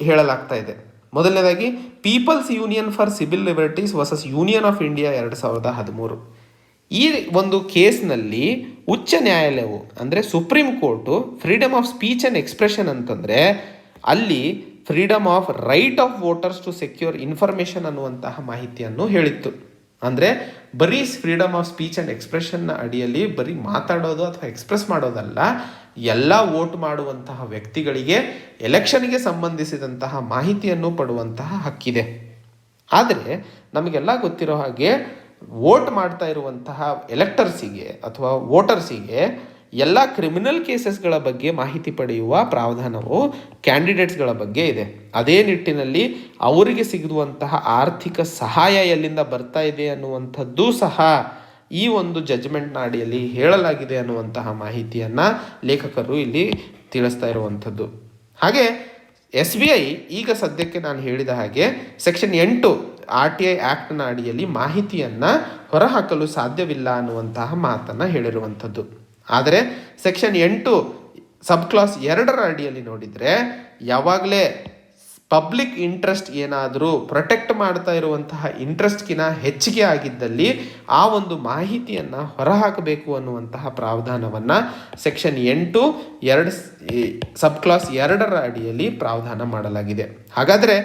ಹೇಳಲಾಗ್ತಾ ಇದೆ. ಮೊದಲನೇದಾಗಿ, people's union for civil liberties versus union of India 2013. ಈ ಒಂದು ಕೇಸ್ನಲ್ಲಿ ಉಚ್ಚ ನ್ಯಾಯಾಲಯವು ಅಂದರೆ supreme court freedom of speech and expression ಅಂತಂದರೆ ಅಲ್ಲಿ freedom of right of voters to secure information ಅನ್ನುವಂತಹ ಮಾಹಿತಿಯನ್ನು ಹೇಳಿತ್ತು. ಅಂದರೆ ಬರೀ ಫ್ರೀಡಮ್ ಆಫ್ ಸ್ಪೀಚ್ ಆ್ಯಂಡ್ ಎಕ್ಸ್ಪ್ರೆಷನ್ನ ಅಡಿಯಲ್ಲಿ ಬರೀ ಮಾತಾಡೋದು ಅಥವಾ ಎಕ್ಸ್ಪ್ರೆಸ್ ಮಾಡೋದಲ್ಲ, ಎಲ್ಲ ವೋಟ್ ಮಾಡುವಂತಹ ವ್ಯಕ್ತಿಗಳಿಗೆ ಎಲೆಕ್ಷನ್ಗೆ ಸಂಬಂಧಿಸಿದಂತಹ ಮಾಹಿತಿಯನ್ನು ಪಡುವಂತಹ ಹಕ್ಕಿದೆ. ಆದರೆ ನಮಗೆಲ್ಲ ಗೊತ್ತಿರೋ ಹಾಗೆ ವೋಟ್ ಮಾಡ್ತಾ ಇರುವಂತಹ ಎಲೆಕ್ಟರ್ಸಿಗೆ ಅಥವಾ ವೋಟರ್ಸಿಗೆ ಎಲ್ಲ ಕ್ರಿಮಿನಲ್ ಕೇಸಸ್ಗಳ ಬಗ್ಗೆ ಮಾಹಿತಿ ಪಡೆಯುವ ಪ್ರಾವಧಾನವು ಕ್ಯಾಂಡಿಡೇಟ್ಸ್ಗಳ ಬಗ್ಗೆ ಇದೆ. ಅದೇ ನಿಟ್ಟಿನಲ್ಲಿ ಅವರಿಗೆ ಸಿಗುವಂತಹ ಆರ್ಥಿಕ ಸಹಾಯ ಎಲ್ಲಿಂದ ಬರ್ತಾ ಇದೆ ಅನ್ನುವಂಥದ್ದು ಸಹ ಈ ಒಂದು ಜಡ್ಜ್ಮೆಂಟ್ನ ಅಡಿಯಲ್ಲಿ ಹೇಳಲಾಗಿದೆ ಅನ್ನುವಂತಹ ಮಾಹಿತಿಯನ್ನು ಲೇಖಕರು ಇಲ್ಲಿ ತಿಳಿಸ್ತಾ ಇರುವಂಥದ್ದು. ಹಾಗೆ SBI ಈಗ ಸದ್ಯಕ್ಕೆ ನಾನು ಹೇಳಿದ ಹಾಗೆ ಸೆಕ್ಷನ್ 8 RTI ಆ್ಯಕ್ಟ್ನ ಅಡಿಯಲ್ಲಿ ಮಾಹಿತಿಯನ್ನು ಹೊರಹಾಕಲು ಸಾಧ್ಯವಿಲ್ಲ ಅನ್ನುವಂತಹ ಮಾತನ್ನು ಹೇಳಿರುವಂಥದ್ದು. ಆದರೆ ಸೆಕ್ಷನ್ 8 ಸಬ್ ಕ್ಲಾಸ್ 2ರ ಅಡಿಯಲ್ಲಿ ನೋಡಿದರೆ ಯಾವಾಗಲೇ ಪಬ್ಲಿಕ್ ಇಂಟ್ರೆಸ್ಟ್ ಏನಾದರೂ ಪ್ರೊಟೆಕ್ಟ್ ಮಾಡ್ತಾ ಇರುವಂತಹ ಇಂಟ್ರೆಸ್ಟ್ಗಿನ ಹೆಚ್ಚಿಗೆ ಆಗಿದ್ದಲ್ಲಿ ಆ ಒಂದು ಮಾಹಿತಿಯನ್ನು ಹೊರಹಾಕಬೇಕು ಅನ್ನುವಂತಹ ಪ್ರಾವಧಾನವನ್ನು ಸೆಕ್ಷನ್ 8 ಸಬ್ ಕ್ಲಾಸ್ 2ರ ಅಡಿಯಲ್ಲಿ ಪ್ರಾವಧಾನ ಮಾಡಲಾಗಿದೆ. ಹಾಗಾದರೆ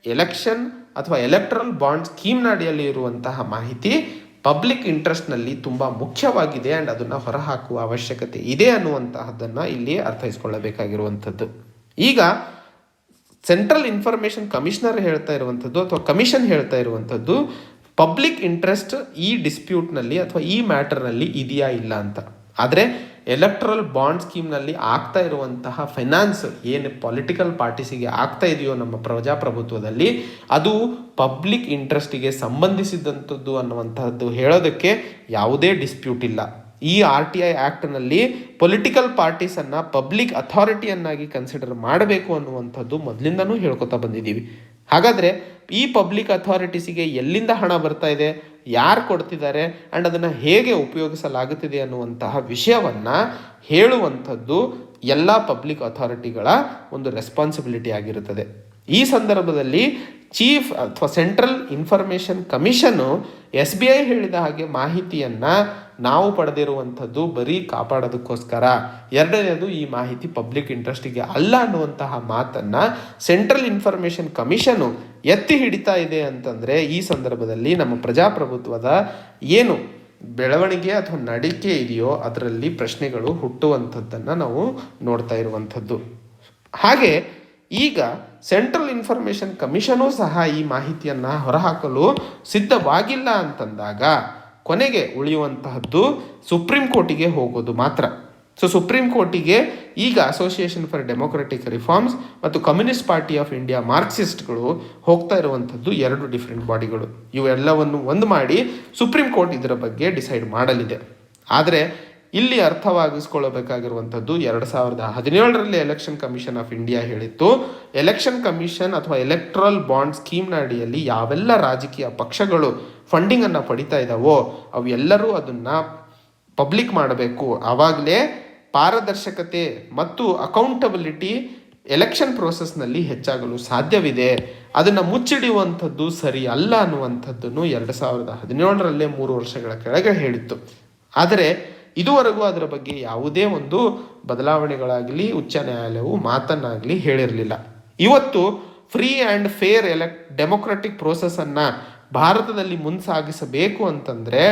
ಎಲೆಕ್ಷನ್ ಅಥವಾ ಎಲೆಕ್ಟ್ರಲ್ ಬಾಂಡ್ ಸ್ಕೀಮ್ನ ಅಡಿಯಲ್ಲಿ ಇರುವಂತಹ ಮಾಹಿತಿ ಪಬ್ಲಿಕ್ ಇಂಟ್ರೆಸ್ಟ್ನಲ್ಲಿ ತುಂಬ ಮುಖ್ಯವಾಗಿದೆ ಆ್ಯಂಡ್ ಅದನ್ನು ಹೊರಹಾಕುವ ಅವಶ್ಯಕತೆ ಇದೆ ಅನ್ನುವಂತಹದ್ದನ್ನು ಇಲ್ಲಿ ಅರ್ಥೈಸ್ಕೊಳ್ಳಬೇಕಾಗಿರುವಂಥದ್ದು. ಈಗ ಸೆಂಟ್ರಲ್ ಇನ್ಫಾರ್ಮೇಷನ್ ಕಮಿಷನರ್ ಹೇಳ್ತಾ ಇರುವಂಥದ್ದು ಅಥವಾ ಕಮಿಷನ್ ಹೇಳ್ತಾ ಇರುವಂಥದ್ದು ಪಬ್ಲಿಕ್ ಇಂಟ್ರೆಸ್ಟ್ ಈ ಡಿಸ್ಪ್ಯೂಟ್ನಲ್ಲಿ ಅಥವಾ ಈ ಮ್ಯಾಟರ್ನಲ್ಲಿ ಇದೆಯಾ ಇಲ್ಲ ಅಂತ. ಆದರೆ ಎಲೆಕ್ಟ್ರಲ್ ಬಾಂಡ್ ಸ್ಕೀಮ್ನಲ್ಲಿ ಆಗ್ತಾ ಇರುವಂತಹ ಫೈನಾನ್ಸ್ ಏನು ಪೊಲಿಟಿಕಲ್ ಪಾರ್ಟೀಸಿಗೆ ಆಗ್ತಾ ಇದೆಯೋ ನಮ್ಮ ಪ್ರಜಾಪ್ರಭುತ್ವದಲ್ಲಿ ಅದು ಪಬ್ಲಿಕ್ ಇಂಟ್ರೆಸ್ಟಿಗೆ ಸಂಬಂಧಿಸಿದಂಥದ್ದು ಅನ್ನುವಂಥದ್ದು ಹೇಳೋದಕ್ಕೆ ಯಾವುದೇ ಡಿಸ್ಪ್ಯೂಟ್ ಇಲ್ಲ. ಈ RTI ಆ್ಯಕ್ಟ್ನಲ್ಲಿ ಪೊಲಿಟಿಕಲ್ ಪಾರ್ಟೀಸನ್ನು ಪಬ್ಲಿಕ್ ಅಥಾರಿಟಿಯನ್ನಾಗಿ ಕನ್ಸಿಡರ್ ಮಾಡಬೇಕು ಅನ್ನುವಂಥದ್ದು ಮೊದಲಿಂದನೂ ಹೇಳ್ಕೊತಾ ಬಂದಿದ್ದೀವಿ. ಹಾಗಾದರೆ ಈ ಪಬ್ಲಿಕ್ ಅಥಾರಿಟೀಸಿಗೆ ಎಲ್ಲಿಂದ ಹಣ ಬರ್ತಾ ಇದೆ, ಯಾರು ಕೊಡ್ತಿದ್ದಾರೆ ಆ್ಯಂಡ್ ಅದನ್ನು ಹೇಗೆ ಉಪಯೋಗಿಸಲಾಗುತ್ತಿದೆ ಅನ್ನುವಂತಹ ವಿಷಯವನ್ನು ಹೇಳುವಂಥದ್ದು ಎಲ್ಲ ಪಬ್ಲಿಕ್ ಅಥಾರಿಟಿಗಳ ಒಂದು ರೆಸ್ಪಾನ್ಸಿಬಿಲಿಟಿ ಆಗಿರುತ್ತದೆ. ಈ ಸಂದರ್ಭದಲ್ಲಿ ಚೀಫ್ ಅಥವಾ ಸೆಂಟ್ರಲ್ ಇನ್ಫಾರ್ಮೇಷನ್ ಕಮಿಷನ್ನು SBI ಹೇಳಿದ ಹಾಗೆ ಮಾಹಿತಿಯನ್ನು ನಾವು ಪಡೆದಿರುವಂಥದ್ದು ಬರೀ ಕಾಪಾಡೋದಕ್ಕೋಸ್ಕರ, ಎರಡನೇದು ಈ ಮಾಹಿತಿ ಪಬ್ಲಿಕ್ ಇಂಟ್ರೆಸ್ಟಿಗೆ ಅಲ್ಲ ಅನ್ನುವಂತಹ ಮಾತನ್ನು ಸೆಂಟ್ರಲ್ ಇನ್ಫಾರ್ಮೇಷನ್ ಕಮಿಷನು ಎತ್ತಿ ಹಿಡಿತಾ ಇದೆ ಅಂತಂದರೆ ಈ ಸಂದರ್ಭದಲ್ಲಿ ನಮ್ಮ ಪ್ರಜಾಪ್ರಭುತ್ವದ ಏನು ಬೆಳವಣಿಗೆ ಅಥವಾ ನಡಿಕೆ ಇದೆಯೋ ಅದರಲ್ಲಿ ಪ್ರಶ್ನೆಗಳು ಹುಟ್ಟುವಂಥದ್ದನ್ನು ನಾವು ನೋಡ್ತಾ ಇರುವಂಥದ್ದು. ಹಾಗೆ ಈಗ ಸೆಂಟ್ರಲ್ ಇನ್ಫಾರ್ಮೇಷನ್ ಕಮಿಷನೂ ಸಹ ಈ ಮಾಹಿತಿಯನ್ನು ಹೊರಹಾಕಲು ಸಿದ್ಧವಾಗಿಲ್ಲ ಅಂತಂದಾಗ ಕೊನೆಗೆ ಉಳಿಯುವಂತಹದ್ದು ಸುಪ್ರೀಂ ಕೋರ್ಟಿಗೆ ಹೋಗೋದು ಮಾತ್ರ. ಸುಪ್ರೀಂ ಕೋರ್ಟಿಗೆ ಈಗ ಅಸೋಸಿಯೇಷನ್ ಫಾರ್ ಡೆಮೊಕ್ರೆಟಿಕ್ ರಿಫಾರ್ಮ್ಸ್ ಮತ್ತು ಕಮ್ಯುನಿಸ್ಟ್ ಪಾರ್ಟಿ ಆಫ್ ಇಂಡಿಯಾ ಮಾರ್ಕ್ಸಿಸ್ಟ್ಗಳು ಹೋಗ್ತಾ ಇರುವಂಥದ್ದು 2 ಡಿಫ್ರೆಂಟ್ ಬಾಡಿಗಳು. ಇವೆಲ್ಲವನ್ನು ಒಂದು ಮಾಡಿ ಸುಪ್ರೀಂ ಕೋರ್ಟ್ ಇದರ ಬಗ್ಗೆ ಡಿಸೈಡ್ ಮಾಡಲಿದೆ. ಆದರೆ ಇಲ್ಲಿ ಅರ್ಥವಾಗಿಸ್ಕೊಳ್ಳಬೇಕಾಗಿರುವಂಥದ್ದು 2017ರಲ್ಲಿ ಎಲೆಕ್ಷನ್ ಕಮಿಷನ್ ಆಫ್ ಇಂಡಿಯಾ ಹೇಳಿತ್ತು, ಎಲೆಕ್ಷನ್ ಕಮಿಷನ್ ಅಥವಾ ಎಲೆಕ್ಟ್ರಲ್ ಬಾಂಡ್ ಸ್ಕೀಮ್ನ ಅಡಿಯಲ್ಲಿ ಯಾವೆಲ್ಲ ರಾಜಕೀಯ ಪಕ್ಷಗಳು ಫಂಡಿಂಗನ್ನು ಪಡಿತಾ ಇದ್ದಾವೋ ಅವೆಲ್ಲರೂ ಅದನ್ನು ಪಬ್ಲಿಕ್ ಮಾಡಬೇಕು. ಆವಾಗಲೇ ಪಾರದರ್ಶಕತೆ ಮತ್ತು ಅಕೌಂಟಬಿಲಿಟಿ ಎಲೆಕ್ಷನ್ ಪ್ರೋಸೆಸ್ನಲ್ಲಿ ಹೆಚ್ಚಾಗಲು ಸಾಧ್ಯವಿದೆ. ಅದನ್ನು ಮುಚ್ಚಿಡುವಂಥದ್ದು ಸರಿ ಅಲ್ಲ ಅನ್ನುವಂಥದ್ದನ್ನು 2017ರಲ್ಲೇ 3 ವರ್ಷಗಳ ಕೆಳಗೆ ಹೇಳಿತ್ತು. ಆದರೆ ಇದುವರೆಗೂ ಅದರ ಬಗ್ಗೆ ಯಾವುದೇ ಒಂದು ಬದಲಾವಣೆಗಳಾಗಲಿ ಉಚ್ಚ ನ್ಯಾಯಾಲಯವು ಮಾತನ್ನಾಗಲಿ ಹೇಳಿರಲಿಲ್ಲ. ಇವತ್ತು ಫ್ರೀ ಆ್ಯಂಡ್ ಫೇರ್ ಡೆಮೊಕ್ರೆಟಿಕ್ ಪ್ರೋಸೆಸ್ಸನ್ನು ಭಾರತದಲ್ಲಿ ಮುಂಸಾಗಿಸಬೇಕು ಅಂತಂದರೆ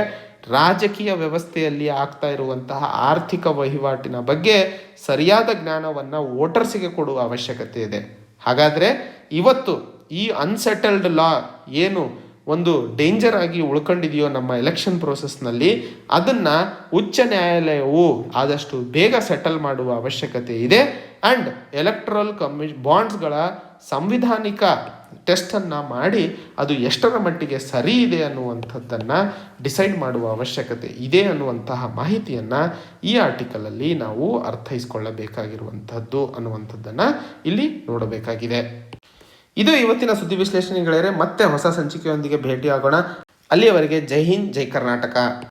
ರಾಜಕೀಯ ವ್ಯವಸ್ಥೆಯಲ್ಲಿ ಆಗ್ತಾ ಇರುವಂತಹ ಆರ್ಥಿಕ ವಹಿವಾಟಿನ ಬಗ್ಗೆ ಸರಿಯಾದ ಜ್ಞಾನವನ್ನು ವೋಟರ್ಸಿಗೆ ಕೊಡುವ ಅವಶ್ಯಕತೆ ಇದೆ. ಹಾಗಾದರೆ ಇವತ್ತು ಈ ಅನ್ಸೆಟಲ್ಡ್ ಲಾ ಏನು ಒಂದು ಡೇಂಜರ್ ಆಗಿ ಉಳ್ಕೊಂಡಿದೆಯೋ ನಮ್ಮ ಎಲೆಕ್ಷನ್ ಪ್ರೋಸೆಸ್ನಲ್ಲಿ, ಅದನ್ನು ಉಚ್ಚ ನ್ಯಾಯಾಲಯವು ಆದಷ್ಟು ಬೇಗ ಸೆಟಲ್ ಮಾಡುವ ಅವಶ್ಯಕತೆ ಇದೆ. ಆ್ಯಂಡ್ ಎಲೆಕ್ಟ್ರಲ್ ಬಾಂಡ್ಸ್ಗಳ ಸಂವಿಧಾನಿಕ ಟೆಸ್ಟನ್ನು ಮಾಡಿ ಅದು ಎಷ್ಟರ ಮಟ್ಟಿಗೆ ಸರಿ ಇದೆ ಅನ್ನುವಂಥದ್ದನ್ನು ಡಿಸೈಡ್ ಮಾಡುವ ಅವಶ್ಯಕತೆ ಇದೆ ಅನ್ನುವಂತಹ ಮಾಹಿತಿಯನ್ನು ಈ ಆರ್ಟಿಕಲಲ್ಲಿ ನಾವು ಅರ್ಥೈಸ್ಕೊಳ್ಳಬೇಕಾಗಿರುವಂಥದ್ದು ಅನ್ನುವಂಥದ್ದನ್ನು ಇಲ್ಲಿ ನೋಡಬೇಕಾಗಿದೆ. ಇದು ಇವತ್ತಿನ ಸುದ್ದಿ ವಿಶ್ಲೇಷಣೆಗಳೇ. ಮತ್ತೆ ಹೊಸ ಸಂಚಿಕೆಯೊಂದಿಗೆ ಭೇಟಿಯಾಗೋಣ. ಅಲ್ಲಿಯವರೆಗೆ ಜೈ ಹಿಂದ್, ಜೈ ಕರ್ನಾಟಕ.